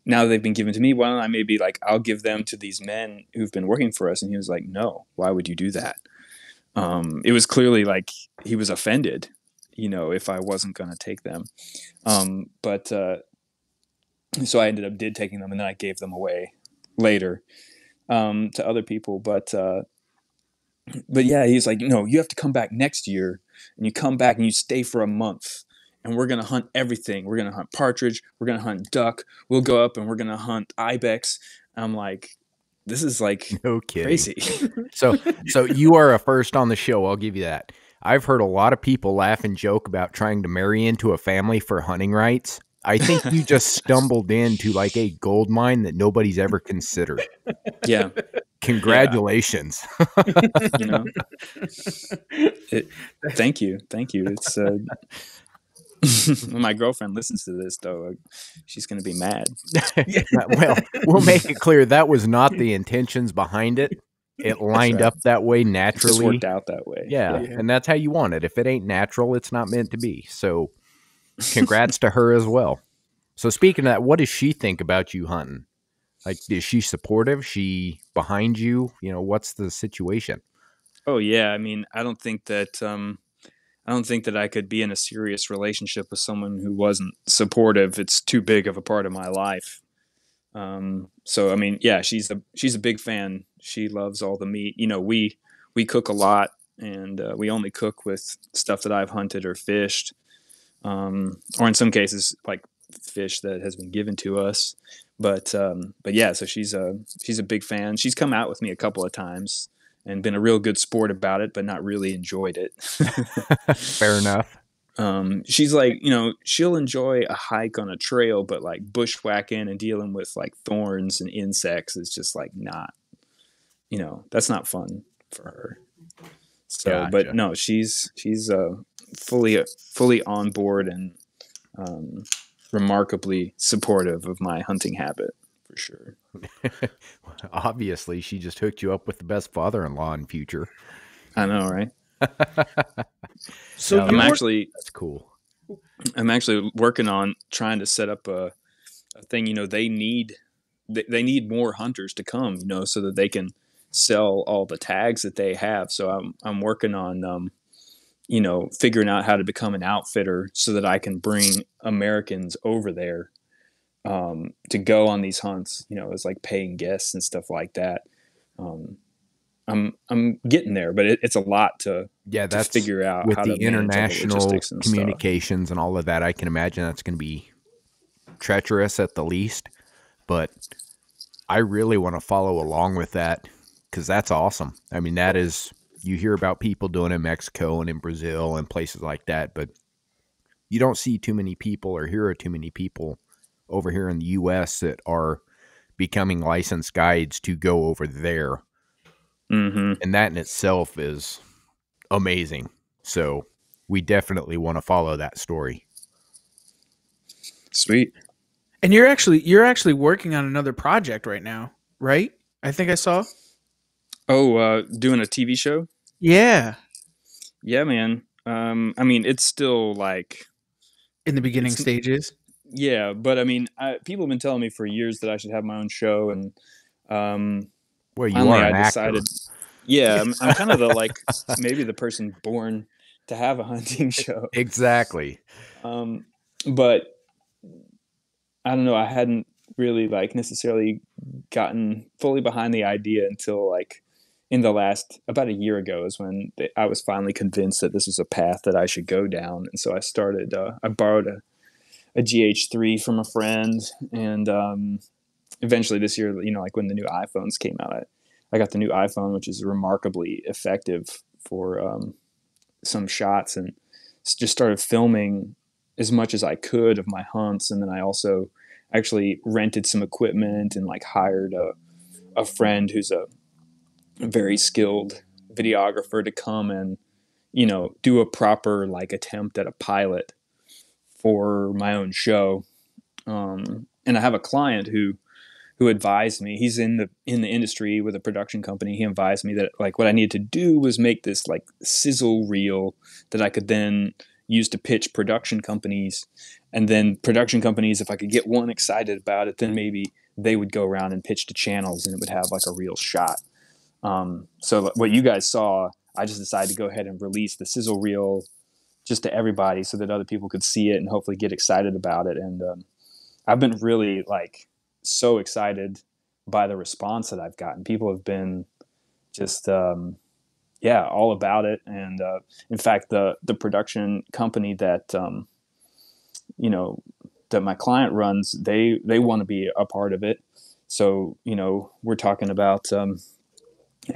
C: now that they've been given to me, why don't I maybe I'll give them to these men who've been working for us? And he was like, no, why would you do that? It was clearly like he was offended, if I wasn't going to take them. So I did taking them, and then I gave them away later, to other people. But yeah, he's like, no, you have to come back next year, and you come back and you stay for a month, and we're going to hunt everything. We're going to hunt partridge. We're going to hunt duck. We'll go up and we're going to hunt ibex. I'm like, this is no kidding. Crazy.
B: So you are a first on the show. I'll give you that. I've heard a lot of people laugh and joke about trying to marry into a family for hunting rights. I think you just stumbled into a gold mine that nobody's ever considered.
C: Yeah.
B: Congratulations.
C: Yeah. Thank you. It's when my girlfriend listens to this, though, she's going to be mad.
B: Well, we'll make it clear that was not the intentions behind it. It lined up that way naturally.
C: It just worked out that way.
B: Yeah, and that's how you want it. If it ain't natural, it's not meant to be. So congrats to her as well. So speaking of that, what does she think about you hunting? Is she supportive? She behind you? What's the situation?
C: Oh, yeah. I mean, I don't think that I could be in a serious relationship with someone who wasn't supportive. It's too big of a part of my life. So I mean, yeah, she's a big fan. She loves all the meat. We cook a lot, and we only cook with stuff that I've hunted or fished, or in some cases fish that has been given to us. But yeah, so she's a big fan. She's come out with me a couple of times and been a real good sport about it, but not really enjoyed it.
B: Fair enough.
C: She's she'll enjoy a hike on a trail, but bushwhacking and dealing with thorns and insects is just not, that's not fun for her. So, gotcha. But no, she's fully on board and remarkably supportive of my hunting habit, for sure.
B: Obviously, she just hooked you up with the best father-in-law in future.
C: I know, right?
B: So that's cool.
C: I'm actually working on trying to set up a thing. They need more hunters to come, so that they can sell all the tags that they have. So I'm working on figuring out how to become an outfitter so that I can bring Americans over there to go on these hunts, as paying guests and stuff like that. I'm getting there, but it's a lot to figure out
B: with
C: how
B: the
C: to
B: international
C: and
B: communications and all of that. I can imagine that's going to be treacherous at the least, but I really want to follow along with that because that's awesome. I mean, that is, you hear about people doing it in Mexico and in Brazil and places like that, but you don't see too many people or hear of too many people over here in the U.S. that are becoming licensed guides to go over there.
C: Mm-hmm.
B: And that in itself is amazing. So we definitely want to follow that story.
C: Sweet.
A: And you're actually working on another project right now, right? I think I saw.
C: Oh, doing a TV show?
A: Yeah,
C: Yeah, man. I mean, it's still like
A: in the beginning
C: it's
A: stages.
C: yeah, but I mean, people have been telling me for years that I should have my own show, and um,
B: Well, you
C: finally
B: are
C: I
B: an actor.
C: decided. Yeah, I'm kind of the like maybe the person born to have a hunting show.
B: Exactly.
C: Um, but I don't know. I hadn't really like necessarily gotten fully behind the idea until like in the last about a year ago is when I was finally convinced that this was a path that I should go down. And so I started. I borrowed a GH3 from a friend, and eventually this year, you know, like when the new iPhones came out, I got the new iPhone, which is remarkably effective for some shots, and just started filming as much as I could of my hunts. And then I also actually rented some equipment and like hired a friend who's a very skilled videographer to come and, you know, do a proper like attempt at a pilot for my own show. And I have a client who advised me. He's in the industry with a production company. He advised me that like what I needed to do was make this like sizzle reel that I could then use to pitch production companies, and then production companies, if I could get one excited about it, then maybe they would go around and pitch to channels, and it would have like a real shot. So what you guys saw, I just decided to go ahead and release the sizzle reel just to everybody so that other people could see it and hopefully get excited about it. And I've been really like so excited by the response that I've gotten. People have been just yeah, all about it. And in fact, the production company that you know that my client runs, they want to be a part of it. So you know, we're talking about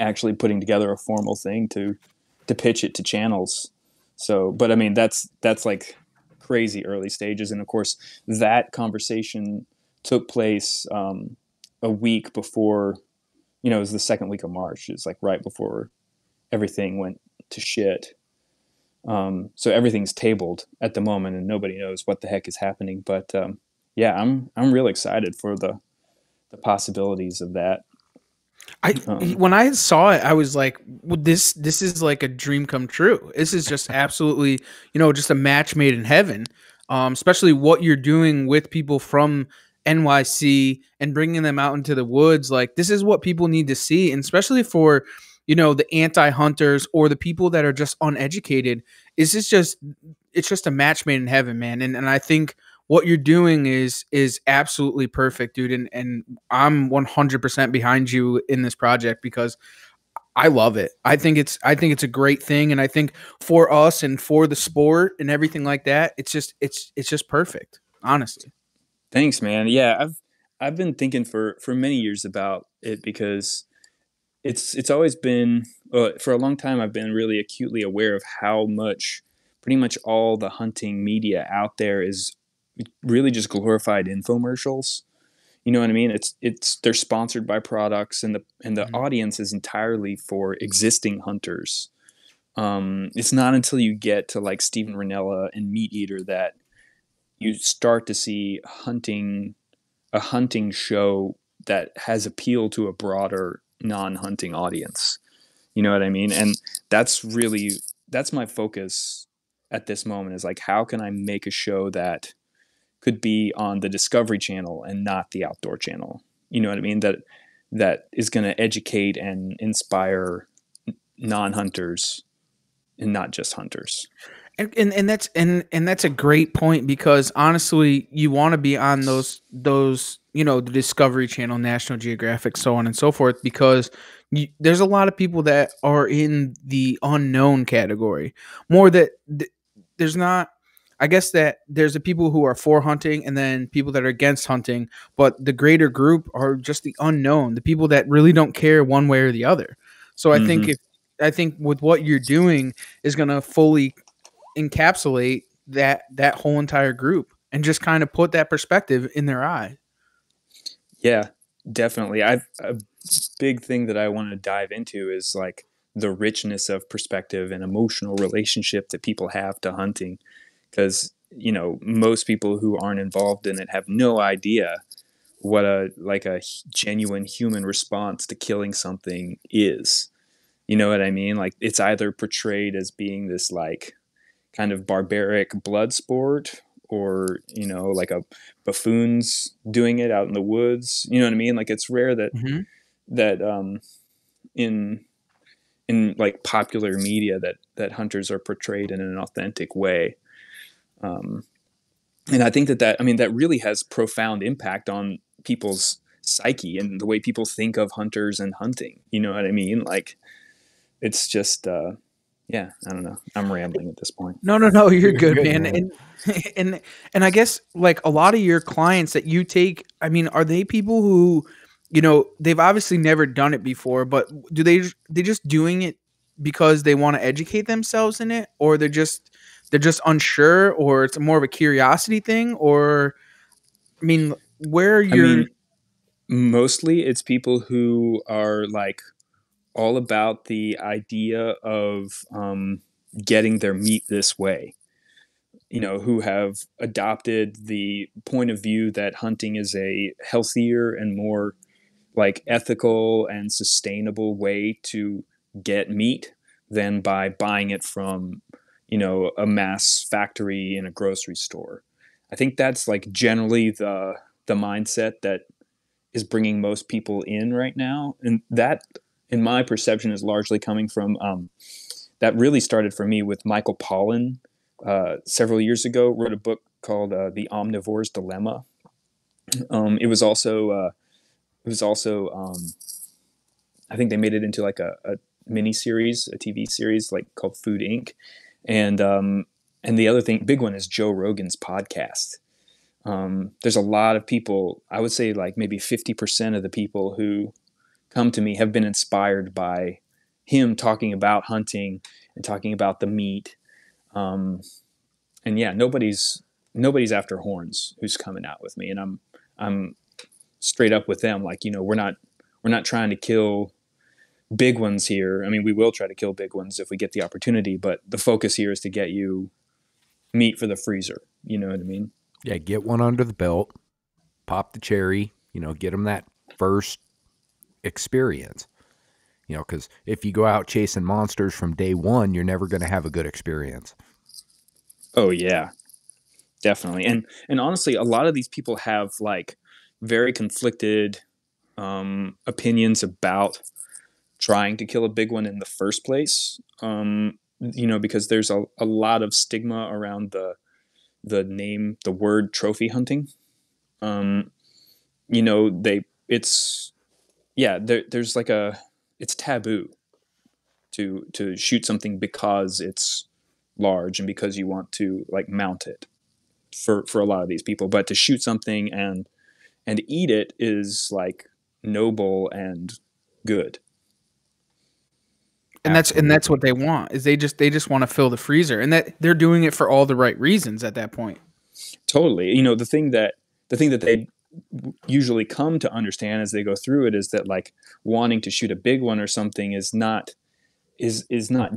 C: actually putting together a formal thing to pitch it to channels. So, but I mean, that's like crazy early stages, and of course, that conversation took place a week before. You know, it was the second week of March. It's like right before everything went to shit. So everything's tabled at the moment, and nobody knows what the heck is happening. But yeah, I'm real excited for the possibilities of that.
A: I
C: Um,
A: when I saw it, I was like, well, this is like a dream come true. This is just absolutely, just a match made in heaven. Especially what you're doing with people from NYC and bringing them out into the woods. Like this is what people need to see, and especially for the anti-hunters or the people that are just uneducated. It's just a match made in heaven, man. And I think what you're doing is absolutely perfect, dude. And I'm 100% behind you in this project because I love it. I think it's a great thing, and I think for us and for the sport and everything like that, it's just perfect, honestly.
C: Thanks, man. Yeah, I've been thinking for many years about it because it's always been for a long time. I've been really acutely aware of how much pretty much all the hunting media out there is really just glorified infomercials. You know what I mean? It's they're sponsored by products, and the
A: Mhm.
C: audience is entirely for existing hunters. It's not until you get to like Steven Ranella and Meat Eater that you start to see a hunting show that has appeal to a broader non-hunting audience. You know what I mean? And that's really that's my focus at this moment is like how can I make a show that could be on the Discovery Channel and not the Outdoor Channel. You know what I mean? That is going to educate and inspire non-hunters and not just hunters.
A: And that's a great point because honestly, you want to be on those the Discovery Channel, National Geographic, so on and so forth, because there's a lot of people that are in the unknown category. More that there's not. I guess that there's the people who are for hunting and then people that are against hunting, but the greater group are just the unknown, the people that really don't care one way or the other. So
C: Mm-hmm.
A: I think with what you're doing is going to fully encapsulate that whole entire group and just kind of put that perspective in their eye.
C: Yeah, definitely. I've a big thing that I want to dive into is like the richness of perspective and emotional relationship that people have to hunting, because most people who aren't involved in it have no idea what a genuine human response to killing something is. You know what I mean? Like, it's either portrayed as being this like kind of barbaric blood sport, or like a buffoons doing it out in the woods. You know what I mean? Like, it's rare that
A: Mm-hmm.
C: In like popular media that hunters are portrayed in an authentic way. And I think that really has profound impact on people's psyche and the way people think of hunters and hunting. You know what I mean? Like, it's just, yeah, I don't know. I'm rambling at this point.
A: No, you're
B: You're
A: good,
B: good,
A: man.
B: man.
A: And I guess like a lot of your clients that you take, I mean, are they people who, they've obviously never done it before, but do they just doing it because they want to educate themselves in it, or they're just unsure, or it's more of a curiosity thing, or I mean, where
C: I
A: you're
C: mean, mostly it's people who are like all about the idea of getting their meat this way, who have adopted the point of view that hunting is a healthier and more like ethical and sustainable way to get meat than by buying it from, a mass factory in a grocery store. I think that's like generally the mindset that is bringing most people in right now, and that, in my perception, is largely coming from that really started for me with Michael Pollan several years ago. Wrote a book called The Omnivore's Dilemma. It was also I think they made it into like a mini series, a TV series like called Food Inc. And the other big one is Joe Rogan's podcast. There's a lot of people, I would say like maybe 50% of the people who come to me have been inspired by him talking about hunting and talking about the meat. And yeah, nobody's after horns who's coming out with me, and I'm straight up with them. Like, we're not trying to kill big ones here. I mean, we will try to kill big ones if we get the opportunity, but the focus here is to get you meat for the freezer. You know what I mean?
B: Yeah, get one under the belt, pop the cherry, get them that first experience. Because if you go out chasing monsters from day one, you're never going to have a good experience.
C: Oh yeah, definitely. And honestly, a lot of these people have like very conflicted opinions about trying to kill a big one in the first place. Because there's a lot of stigma around the word trophy hunting. There's like it's taboo to shoot something because it's large and because you want to like mount it for a lot of these people. But to shoot something and eat it is like noble and good.
A: and that's what they want, is they just want to fill the freezer, and that they're doing it for all the right reasons at that point.
C: Totally. The thing that they usually come to understand as they go through it is that like wanting to shoot a big one or something is not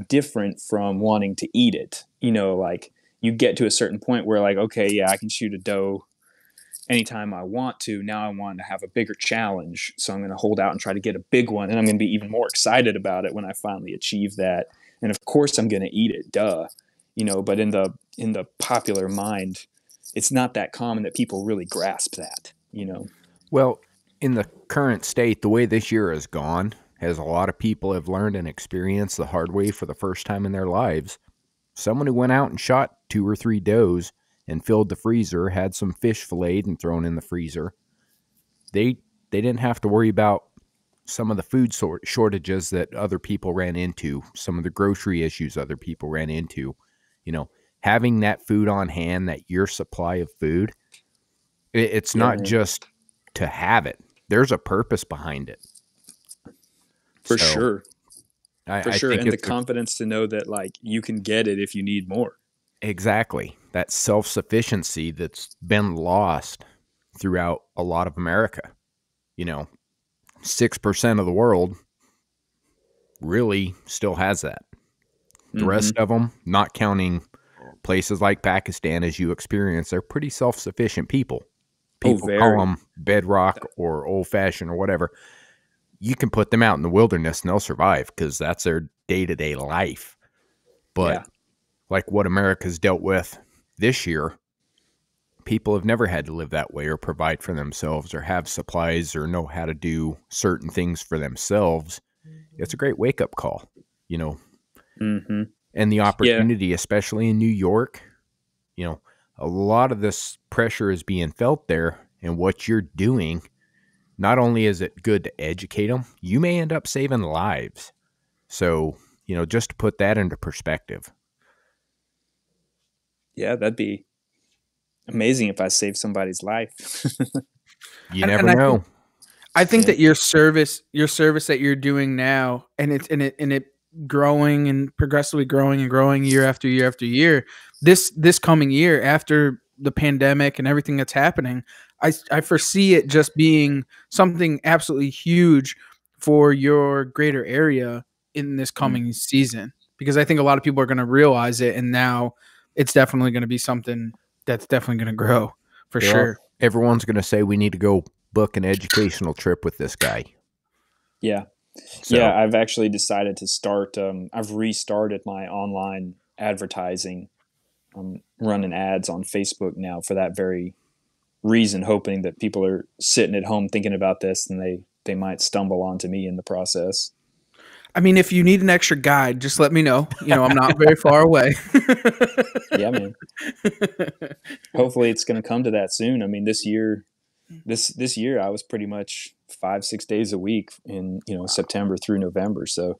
C: different from wanting to eat it. Like, you get to a certain point where like, okay, yeah, I can shoot a doe anytime I want to. Now I want to have a bigger challenge, so I'm going to hold out and try to get a big one, and I'm going to be even more excited about it when I finally achieve that. And of course I'm going to eat it, duh. But in the popular mind, it's not that common that people really grasp that.
B: Well, in the current state, the way this year has gone, as a lot of people have learned and experienced the hard way for the first time in their lives, someone who went out and shot 2 or 3 does and filled the freezer, had some fish filleted and thrown in the freezer, they didn't have to worry about some of the food shortages that other people ran into, some of the grocery issues other people ran into. Having that food on hand, that your supply of food, it's not just to have it. There's a purpose behind it.
C: For sure.
B: I
C: sure.
B: think
C: And the confidence to know that like you can get it if you need more.
B: Exactly. That self-sufficiency that's been lost throughout a lot of America. 6% of the world really still has that. The rest of them, not counting places like Pakistan, as you experience, they're pretty self-sufficient people.
C: Oh,
B: People call
C: very.
B: them bedrock or old-fashioned or whatever. You can put them out in the wilderness and they'll survive because that's their day-to-day life. But
C: Yeah.
B: like what America's dealt with this year, people have never had to live that way or provide for themselves or have supplies or know how to do certain things for themselves. It's a great wake-up call, you know.
C: Mm-hmm.
B: And the
C: Yeah.
B: opportunity, especially in New York, you know, a lot of this pressure is being felt there. And what you're doing, not only is it good to educate them, you may end up saving lives. So, you know, just to put that into perspective.
C: Yeah, that'd be amazing if I saved somebody's life.
B: You never
A: I
B: know.
A: think
C: Yeah.
A: that your service that you're doing now, and it growing and progressively growing and growing year after year after year. This coming year, after the pandemic and everything that's happening, I foresee it just being something absolutely huge for your greater area in this coming season, because I think a lot of people are going to realize it, and now it's definitely going to be something that's definitely going to grow for sure.
B: Everyone's going to say we need to go book an educational trip with this guy.
C: Yeah.
B: So,
C: Yeah, I've actually decided to start. I've restarted my online advertising. I'm running ads on Facebook now for that very reason, hoping that people are sitting at home thinking about this and they might stumble onto me in the process.
A: I mean, if you need an extra guide, just let me know. You know, I'm not very far away.
C: Yeah, man. Hopefully it's going to come to that soon. I mean, this year I was pretty much 5-6 days a week in, you know, September through November. So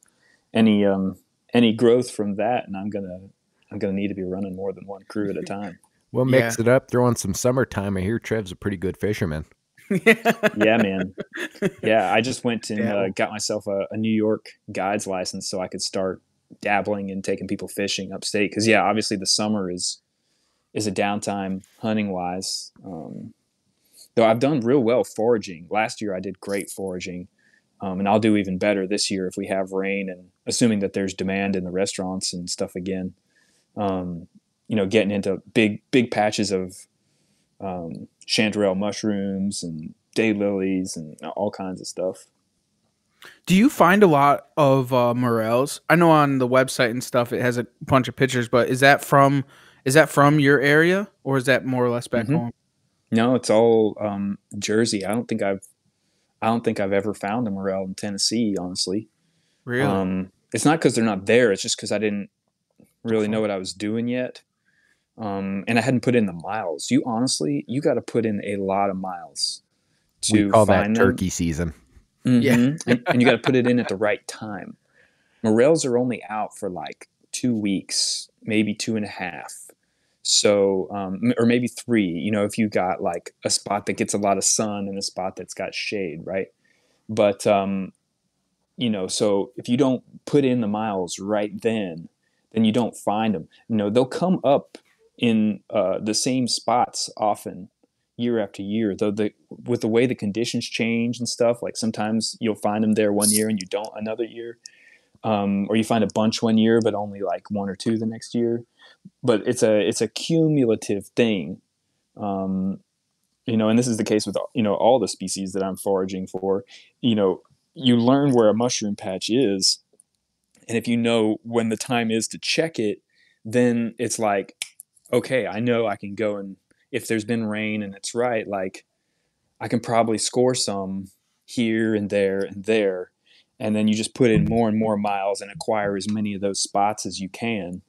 C: any growth from that, and I'm gonna need to be running more than one crew at a time.
B: we'll mix it up, throw in some summertime. I hear Trev's a pretty good fisherman.
C: Yeah, man. Yeah, I just went and got myself a New York guide's license so I could start dabbling and taking people fishing upstate. Because yeah, obviously the summer is a downtime hunting wise. Though I've done real well foraging. Last year I did great foraging, and I'll do even better this year if we have rain and assuming that there's demand in the restaurants and stuff again. You know, getting into big patches of chanterelle mushrooms and daylilies and all kinds of stuff.
A: Do you find a lot of morels? I know on the website and stuff it has a bunch of pictures, but is that from your area, or is that more or less back home?
C: No, it's all Jersey. I don't think I've ever found a morel in Tennessee, honestly.
A: Really?
C: It's not because they're not there. It's just because I didn't really know what I was doing yet. And I hadn't put in the miles. You got to put in a lot of miles to
B: We call that
C: find them.
B: turkey season.
C: Yeah. and you got to put it in at the right time. Morels are only out for like 2 weeks, maybe 2.5. So, or maybe 3, you know, if you got like a spot that gets a lot of sun and a spot that's got shade, right? But, you know, so if you don't put in the miles right then you don't find them. You know, they'll come up in the same spots often year after year, though with the way the conditions change and stuff, like sometimes you'll find them there one year and you don't another year. Or you find a bunch one year, but only like 1 or 2 the next year. But it's a cumulative thing. You know, and this is the case with, you know, all the species that I'm foraging for. You know, you learn where a mushroom patch is, and if you know when the time is to check it, then it's like, okay, I know I can go, and if there's been rain and it's right, like I can probably score some here and there and there. And then you just put in more and more miles and acquire as many of those spots as you can.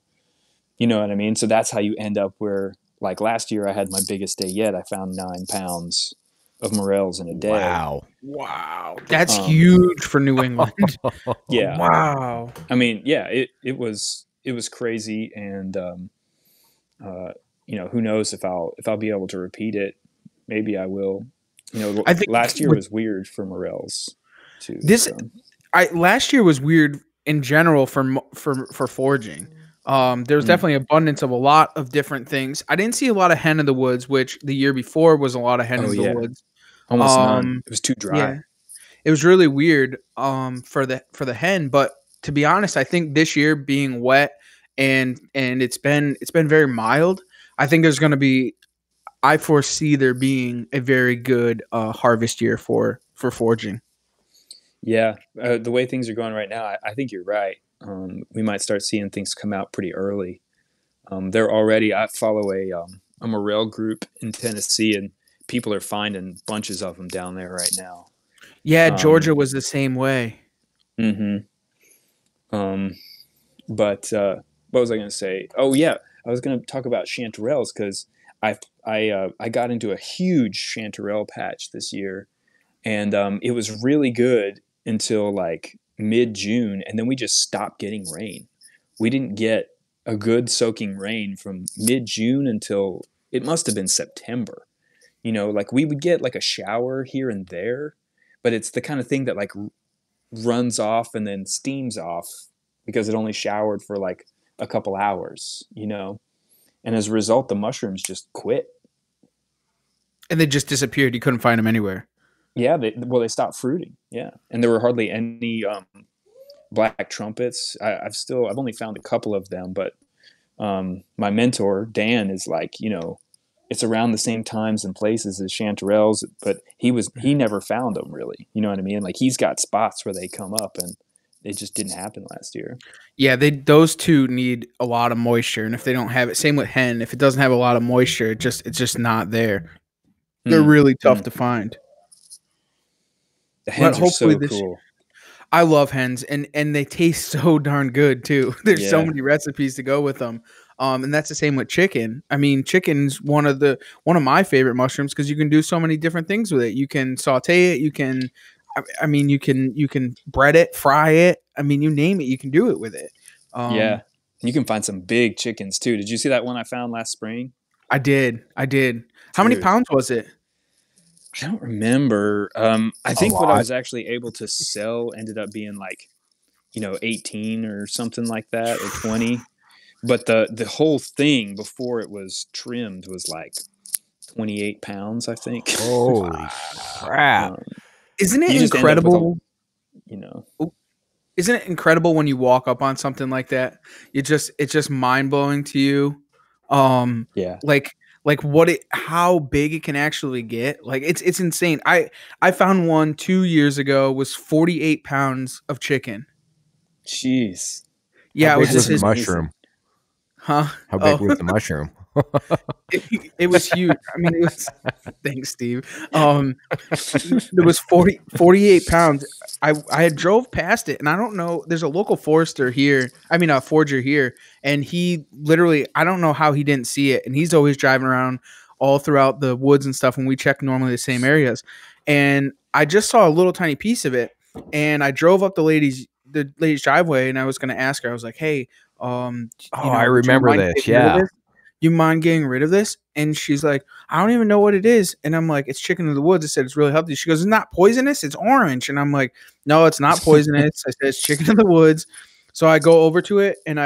C: You know what I mean? So that's how you end up where, like last year I had my biggest day yet. I found 9 pounds of morels in a day.
B: Wow.
A: That's huge for New England.
C: Yeah.
A: Wow.
C: I mean, yeah, it was crazy. And, you know, who knows if I'll be able to repeat it. Maybe I will. You know,
A: I think
C: last year was weird for morels too.
A: Last year was weird in general for foraging. There was definitely abundance of a lot of different things. I didn't see a lot of hen in the woods, which the year before was a lot of hen in the woods.
C: Almost none. It was too dry.
A: Yeah, it was really weird for the hen. But to be honest, I think this year being wet and it's been very mild. I think there's going to be. I foresee there being a very good harvest year for foraging.
C: Yeah, the way things are going right now, I think you're right. We might start seeing things come out pretty early. They're already. I follow a morel group in Tennessee, and people are finding bunches of them down there right now.
A: Yeah, Georgia was the same way.
C: Mm-hmm. But what was I going to say? Oh yeah, I was going to talk about chanterelles because I got into a huge chanterelle patch this year, and it was really good until like mid-June, and then we just stopped getting rain. We didn't get a good soaking rain from mid-June until it must have been September. Like we would get like a shower here and there, but it's the kind of thing that like runs off and then steams off because it only showered for like a couple hours. And as a result, the mushrooms just quit.
A: And they just disappeared. You couldn't find them anywhere.
C: Yeah, they stopped fruiting. Yeah, and there were hardly any black trumpets. I've only found a couple of them, but my mentor Dan is like, it's around the same times and places as chanterelles, but he never found them really. You know what I mean? Like he's got spots where they come up, and it just didn't happen last year.
A: Yeah, those two need a lot of moisture, and if they don't have it, same with hen. If it doesn't have a lot of moisture, it's just not there. They're really tough to find.
C: The hens are so cool.
A: I love hens, and they taste so darn good too. There's so many recipes to go with them. And that's the same with chicken. I mean, chicken's one of my favorite mushrooms because you can do so many different things with it. You can saute it. You can bread it, fry it. I mean, you name it, you can do it with it.
C: Yeah, you can find some big chickens too. Did you see that one I found last spring?
A: I did. How many pounds was it?
C: I don't remember. I think what I was actually able to sell ended up being like, 18 or something like that, or 20. But the whole thing before it was trimmed was like 28 pounds, I think.
B: Holy crap.
A: Isn't it incredible? Isn't it incredible when you walk up on something like that? It's just mind blowing to you. Like how big it can actually get. Like it's insane. I found one 2 years ago was 48 pounds of chicken.
C: Jeez.
A: Yeah,
B: it was just a mushroom.
A: Huh?
B: How big was the mushroom?
A: It was huge. I mean, it was. Thanks, Steve. It was 48 pounds. I had drove past it, and I don't know. There's a local forester here. I mean, a forager here, and he literally. I don't know how he didn't see it, and he's always driving around all throughout the woods and stuff. And we check normally the same areas, and I just saw a little tiny piece of it, and I drove up the lady's driveway, and I was going to ask her. I was like, "Hey,
B: I remember this. Yeah.
A: You mind getting rid of this?" And she's like, "I don't even know what it is." And I'm like, "It's chicken of the woods." I said, "It's really healthy." She goes, "It's not poisonous. It's orange." And I'm like, "No, it's not poisonous." I said, "It's chicken of the woods." So I go over to it, and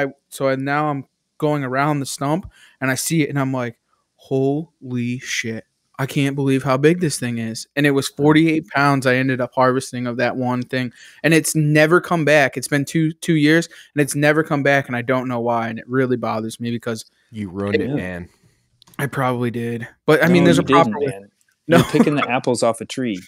A: now I'm going around the stump, and I see it, and I'm like, "Holy shit. I can't believe how big this thing is." And it was 48 pounds I ended up harvesting of that one thing. And it's never come back. It's been two years, and it's never come back, and I don't know why. And it really bothers me because
B: you ruined it, man.
A: I probably did. But I mean, there's a proper way.
C: No. You're picking the apples off a tree.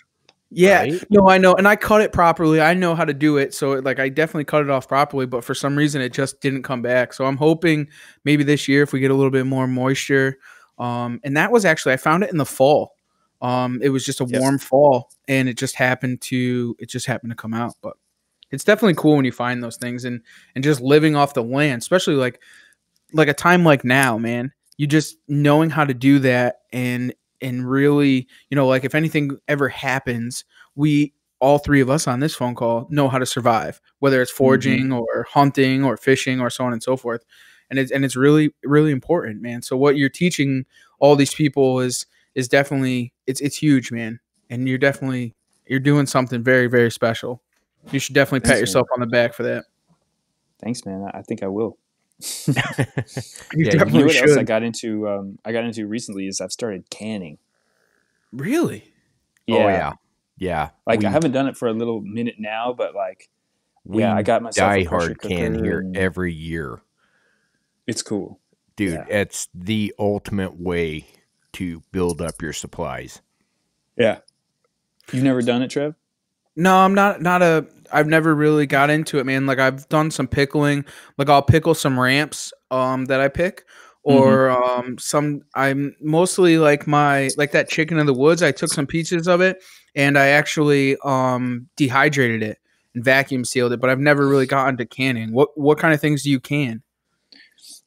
A: Yeah. Right? No, I know. And I cut it properly. I know how to do it. So I definitely cut it off properly, but for some reason it just didn't come back. So I'm hoping maybe this year if we get a little bit more moisture. And that was actually, I found it in the fall. It was just a warm fall, and it just happened to come out. But it's definitely cool when you find those things and just living off the land, especially like a time like now, man. You just knowing how to do that and really, like if anything ever happens, all three of us on this phone call know how to survive, whether it's foraging or hunting or fishing or so on and so forth. And it's really, really important, man. So what you're teaching all these people is definitely it's huge, man. And you're doing something very, very special. You should definitely pat yourself on the back for that.
C: Thanks, man. I think I will.
A: You
C: know what else I got into? Recently is I've started canning.
A: Really?
C: Yeah.
B: Oh yeah. Yeah.
C: Like I haven't done it for a little minute now, but like, I got myself a pressure
B: diehard can here every year.
C: It's cool.
B: Dude,
C: Yeah.
B: it's the ultimate way to build up your supplies.
C: Yeah. You've never done it, Trev?
A: No, I'm not a. I've never really got into it, man. Like I've done some pickling. Like I'll pickle some ramps that I pick,
C: Mm-hmm.
A: or some. I'm mostly like like that chicken in the woods. I took some pieces of it and I actually dehydrated it and vacuum sealed it. But I've never really gotten to canning. What kind of things do you can?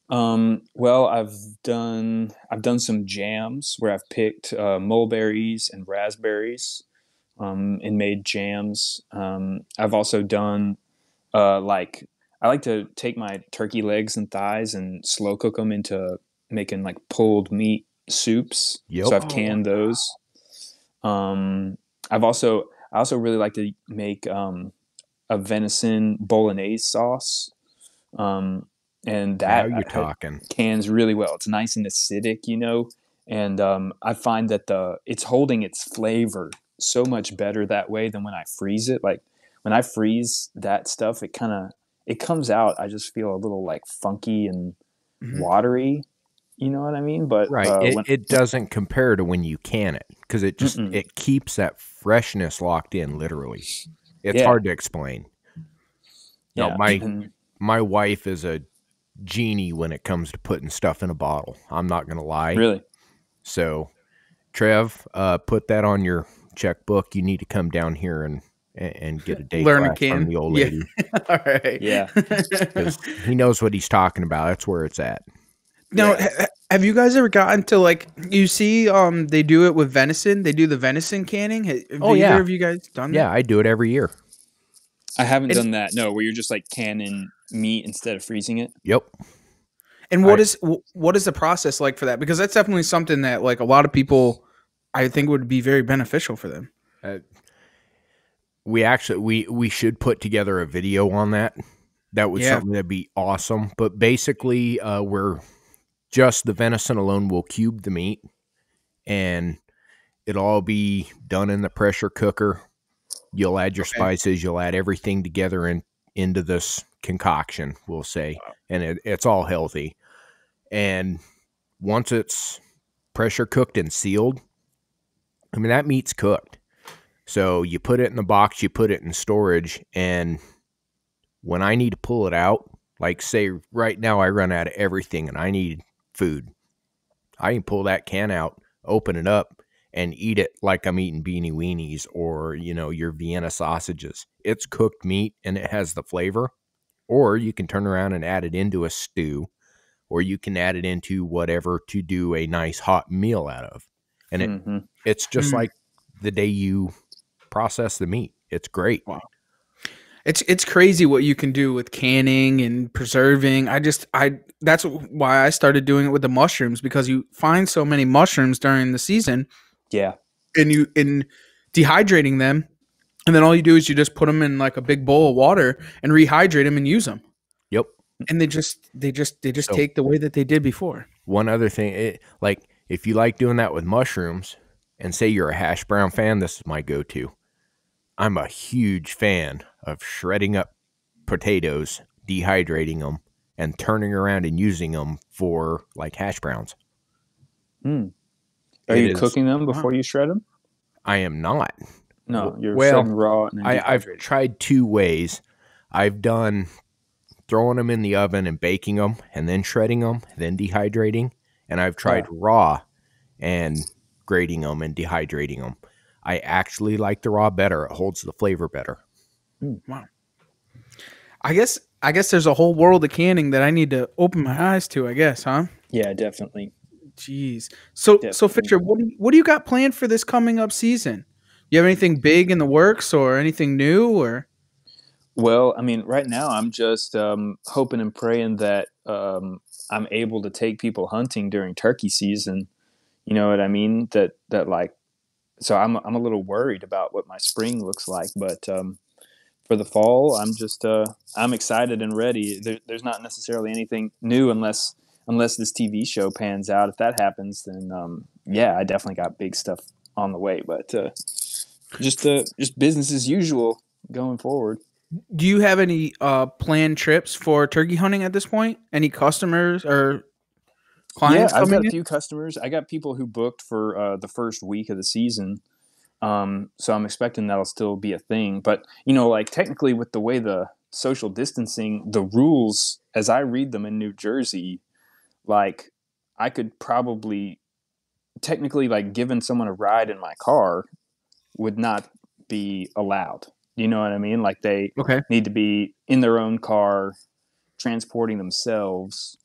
C: Well, I've done some jams where I've picked mulberries and raspberries, and made jams. I've also done like I like to take my turkey legs and thighs and slow cook them into making like pulled meat soups.
B: Yep.
C: So I've
A: Oh,
C: canned those. Um, I also really like to make a venison bolognese sauce. Um, and
B: Now
C: that
B: you're talking.
C: cans really well. It's nice and acidic, and I find that it's holding its flavor so much better that way than when I freeze it. Like when I freeze that stuff, it comes out. I just feel a little like funky and
A: mhm.
C: watery. You know what I mean? But
B: Right. It doesn't compare to when you can it because it keeps that freshness locked in, literally. It's
C: yeah,
B: hard to explain. No,
C: yeah,
B: my wife is a genie when it comes to putting stuff in a bottle. I'm not gonna lie.
C: really.
B: So, Trev, put that on your checkbook. You need to come down here and get a day
A: Learn a
B: class from
A: can.
B: the old
A: Yeah.
B: lady
A: All right.
C: Yeah,
B: because he knows what he's talking about. That's where it's at.
A: Now,
C: yeah.
A: have you guys ever gotten to like you see they do it with venison? They do the venison canning. Have
B: Oh
A: either
B: yeah,
A: of you guys done
B: yeah.
A: that?
B: I do it every year.
C: I haven't
A: And
C: done that. No, where you're just like canning meat instead of freezing it.
B: Yep.
A: and
B: I
A: what is the process like for that? Because that's definitely something that like a lot of people I think would be very beneficial for them.
B: uh, we should put together a video on that. That was
A: Yeah.
B: something that'd be awesome. But basically, we're just the venison alone will cube the meat, and it'll all be done in the pressure cooker. You'll add your
A: Okay.
B: spices. You'll add everything together into this concoction, we'll say, and it's all healthy. And once it's pressure cooked and sealed, I mean, that meat's cooked. So you put it in the box, you put it in storage, and when I need to pull it out, like say right now I run out of everything and I need food, I can pull that can out, open it up, and eat it like I'm eating beanie weenies or, your Vienna sausages. It's cooked meat and it has the flavor. Or you can turn around and add it into a stew, or you can add it into whatever to do a nice hot meal out of. And
C: Mm-hmm.
B: it's just
A: Mm.
B: like the day you process the meat. It's great.
A: Wow. It's crazy what you can do with canning and preserving. That's why I started doing it with the mushrooms because you find so many mushrooms during the season
C: Yeah.
A: and you in dehydrating them and then all you do is you just put them in like a big bowl of water and rehydrate them and use them.
B: Yep.
A: And they just
B: So
A: take the way that they did before.
B: one other thing, like if you like doing that with mushrooms and say you're a hash brown fan, this is my go-to. I'm a huge fan of shredding up potatoes, dehydrating them, and turning around and using them for like hash browns.
C: Mm. Are
B: It
C: you
B: is.
C: cooking them
A: Wow.
C: before you shred them?
B: I am not.
C: No, you're
B: Well,
C: shredding raw and then
B: I've
C: dehydrating.
B: tried two ways. I've done throwing them in the oven and baking them, and then shredding them, then dehydrating. And I've tried raw and grating them and dehydrating them. I actually like the raw better. It holds the flavor better.
A: Wow. I guess there's a whole world of canning that I need to open my eyes to, I guess, huh?
C: Yeah, definitely.
A: Jeez. So
C: Definitely.
A: Fisher, what do you got planned for this coming up season? You have anything big in the works or anything new or
C: Well, I mean, right now I'm just hoping and praying that I'm able to take people hunting during turkey season. You know what I mean? That like, so I'm a little worried about what my spring looks like, but for the fall, I'm excited and ready. There's not necessarily anything new unless this TV show pans out. If that happens, then yeah, I definitely got big stuff on the way. But just business as usual going forward.
A: Do you have any planned trips for turkey hunting at this point? Any customers or
C: Yeah,
A: clients
C: I've got
A: coming
C: a
A: in?
C: few customers. I got people who booked for the first week of the season. So I'm expecting that'll still be a thing. But, like technically with the way the social distancing, the rules, as I read them in New Jersey, like I could probably technically, like, giving someone a ride in my car would not be allowed. You know what I mean? Like they
A: Okay.
C: need to be in their own car transporting themselves.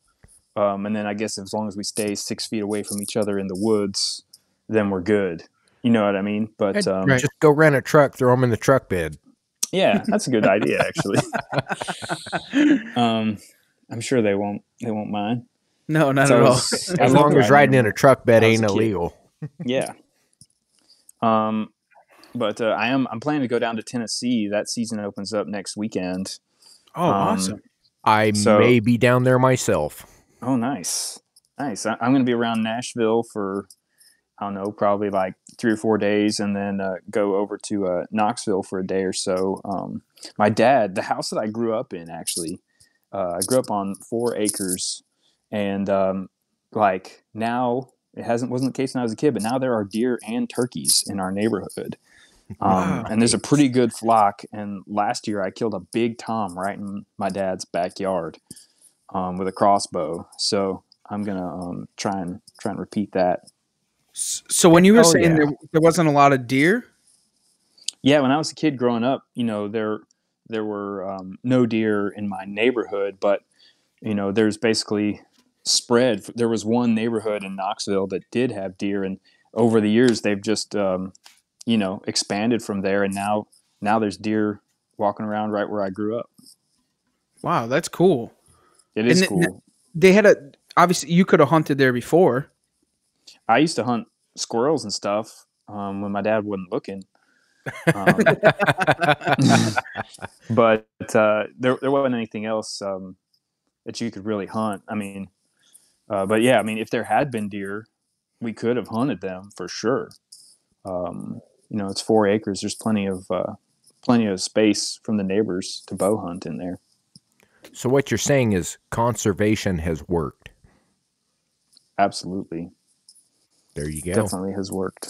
C: And then I guess as long as we stay 6 feet away from each other in the woods, then we're good. You know what I mean? But
A: Right.
B: Just go rent a truck, throw them in the truck bed.
C: yeah, that's a good idea actually. I'm sure they won't mind.
A: No, not
C: So
A: at all.
C: I
B: As
C: loved
B: long as riding in a
C: them
B: truck bed
C: when I was
B: ain't
C: a kid.
B: illegal.
C: Yeah. But I'm planning to go down to Tennessee. That season opens up next weekend.
A: Oh, awesome.
B: I
C: So-
B: may be down there myself.
C: Oh, nice. Nice. I'm going to be around Nashville for, I don't know, probably like 3 or 4 days, and then go over to Knoxville for a day or so. My dad, the house that I grew up in, actually, I grew up on 4 acres, and like now it wasn't the case when I was a kid, but now there are deer and turkeys in our neighborhood.
A: Wow.
C: And there's a pretty good flock. And last year I killed a big tom right in my dad's backyard with a crossbow. So I'm gonna try and repeat that.
A: So when you were
B: Hell
A: saying
B: yeah.
A: there wasn't a lot of deer,
C: Yeah, when I was a kid growing up, there were no deer in my neighborhood, but there's basically spread. There was one neighborhood in Knoxville that did have deer, and over the years they've just expanded from there, and now there's deer walking around right where I grew up.
A: wow, that's cool.
C: It is
A: And
C: cool.
A: they had obviously you could have hunted there before.
C: I used to hunt squirrels and stuff when my dad wasn't looking. But there wasn't anything else that you could really hunt. I mean, but yeah, I mean, if there had been deer, we could have hunted them for sure. It's 4 acres. There's plenty of space from the neighbors to bow hunt in there.
B: So what you're saying is conservation has worked.
C: Absolutely.
B: There you go.
C: Definitely has worked.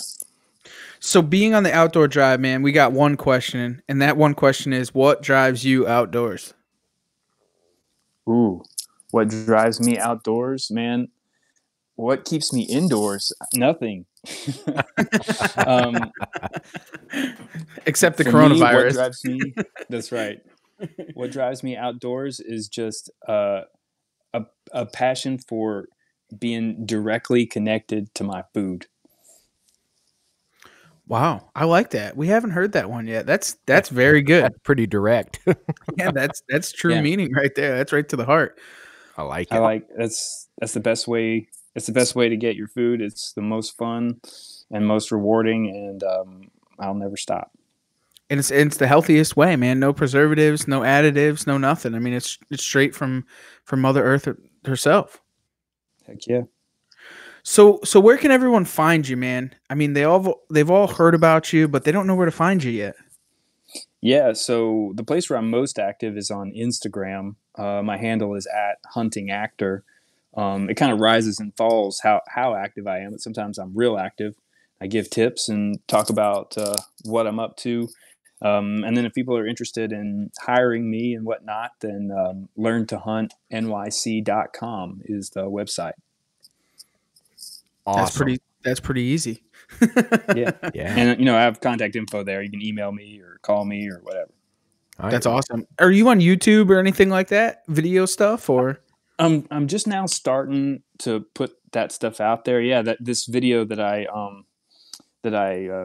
A: So being on the outdoor drive, man, we got one question, and that one question is, what drives you outdoors?
C: Ooh, what drives me outdoors, man? What keeps me indoors? Nothing.
A: Except the
C: For me, what
A: coronavirus.
C: drives me? That's right. What drives me outdoors is just a passion for being directly connected to my food.
A: Wow, I like that. We haven't heard that one yet. That's very good.
B: That's pretty direct.
A: Yeah, that's true
C: Yeah.
A: meaning right there. That's right to the heart.
B: I like it.
C: I like that's the best way. It's the best way to get your food. It's the most fun and most rewarding, and I'll never stop.
A: And it's the healthiest way, man. No preservatives, no additives, no nothing. I mean, it's straight from Mother Earth herself.
C: Heck yeah.
A: So where can everyone find you, man? I mean, they've all heard about you, but they don't know where to find you yet.
C: Yeah, so the place where I'm most active is on Instagram. My handle is @huntingactor. It kind of rises and falls how active I am, but sometimes I'm real active. I give tips and talk about what I'm up to. And then if people are interested in hiring me and whatnot, then learntohuntnyc.com is the website.
B: Awesome.
A: That's pretty easy.
C: Yeah.
B: Yeah.
C: And, I have contact info there. You can email me or call me or whatever.
A: That's awesome. Are you on YouTube or anything like that? Video stuff or?
C: I'm just now starting to put that stuff out there. Yeah, this video that I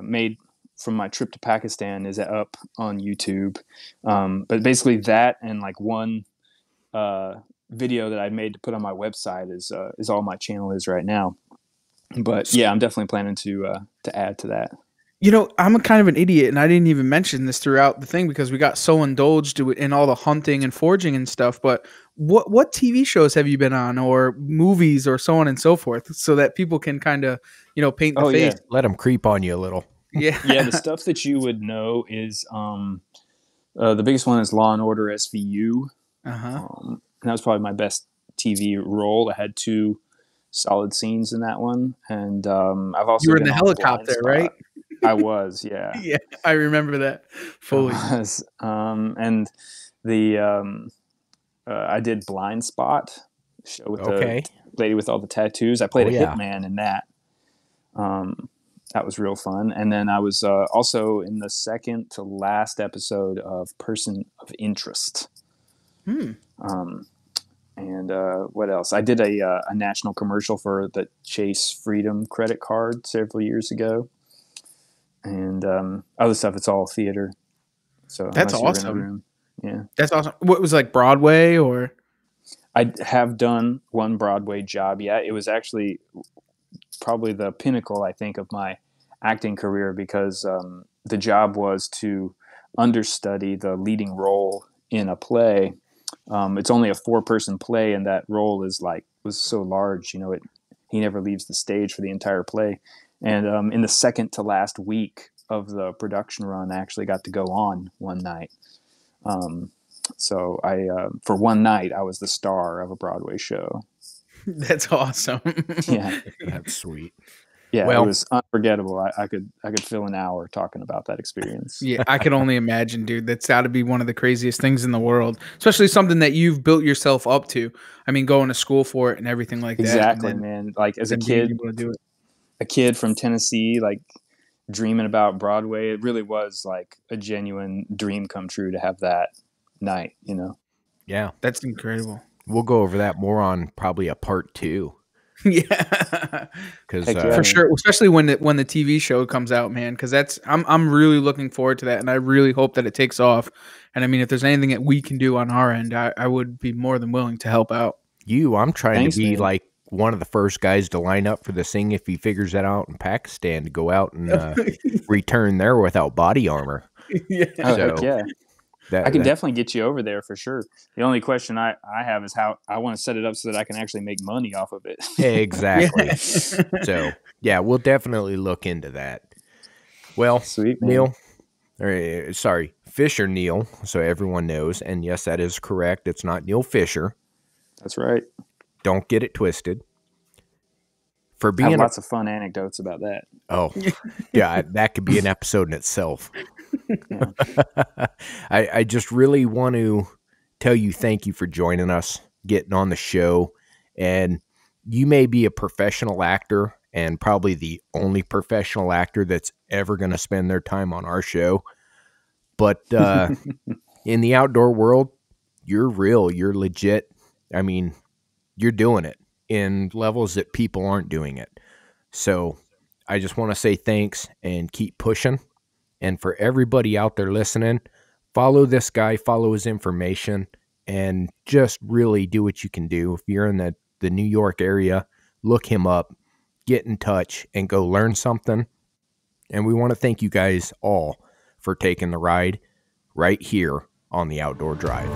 C: made from my trip to Pakistan is up on YouTube. But basically that and like one video that I made to put on my website is all my channel is right now. But yeah, I'm definitely planning to add to that.
A: I'm a kind of an idiot, and I didn't even mention this throughout the thing because we got so indulged in all the hunting and foraging and stuff. But what TV shows have you been on, or movies, or so on and so forth, so that people can kind of paint the face?
B: Let them creep on you a little.
A: Yeah,
C: Yeah. The stuff that you would know is The biggest one is Law and Order SVU.
A: Uh-huh.
C: And that was probably my best TV role. I had 2 solid scenes in that one, and I've also
A: You were in
C: been
A: the
C: on Blind
A: helicopter, right?
C: Spot. I was, yeah.
A: Yeah, I remember that fully.
C: I was, and I did Blind Spot, show with
B: Okay.
C: the lady with all the tattoos. I played a
B: yeah.
C: hitman in that. That was real fun. And then I was also in the second to last episode of Person of Interest. And what else? I did a national commercial for the Chase Freedom credit card several years ago. And other stuff, it's all theater. So
A: That's
C: unless you're in a
A: awesome.
C: room, yeah.
A: That's awesome. What was like Broadway or?
C: I have done one Broadway job. Yeah, it was actually probably the pinnacle, I think, of my acting career, because the job was to understudy the leading role in a play. It's only a 4-person play, and that role was so large, he never leaves the stage for the entire play. And in the second to last week of the production run, I actually got to go on one night. So for one night, I was the star of a Broadway show.
A: That's awesome.
C: Yeah,
B: That's sweet.
C: yeah,
B: Well-
C: it was unforgettable. I could fill an hour talking about that experience.
A: Yeah, I can only imagine, dude. That's got to be one of the craziest things in the world, especially something that you've built yourself up to. I mean, going to school for it and everything like that.
C: Exactly,
A: and
C: man. Like as a
A: then being
C: kid,
A: able to do it.
C: a kid from Tennessee, like dreaming about Broadway, it really was like a genuine dream come true to have that night,
B: Yeah.
A: That's incredible.
B: We'll go over that more on probably a part 2.
A: Yeah,
B: Because
C: Heck yeah.
A: for sure. Especially when the TV show comes out, man. Because I'm really looking forward to that, and I really hope that it takes off. And I mean, if there's anything that we can do on our end, I would be more than willing to help out.
B: I'm trying
C: Thanks,
B: to be
C: man.
B: like one of the first guys to line up for this thing if he figures that out in Pakistan, to go out and return there without body armor.
A: Yeah.
C: Oh,
B: So,
C: heck yeah.
B: That,
C: I can
B: that-
C: definitely get you over there for sure. The only question I have is how I want to set it up so that I can actually make money off of it.
B: Exactly. So, yeah, we'll definitely look into that. Well,
C: Sweet, man.
B: Neal, Fisher Neal, so everyone knows. And yes, that is correct. It's not Neil Fisher.
C: That's right.
B: Don't get it twisted. For
C: I
B: being
C: have lots of fun anecdotes about that.
B: Oh, yeah, that could be an episode in itself.
C: Yeah.
B: I just really want to tell you thank you for joining us, getting on the show. And you may be a professional actor and probably the only professional actor that's ever going to spend their time on our show. But in the outdoor world, you're real. You're legit. I mean, you're doing it in levels that people aren't doing it. So I just want to say thanks and keep pushing. And for everybody out there listening, follow this guy, follow his information, and just really do what you can do. If you're in the New York area, look him up, get in touch, and go learn something. And we want to thank you guys all for taking the ride right here on the Outdoor Drive.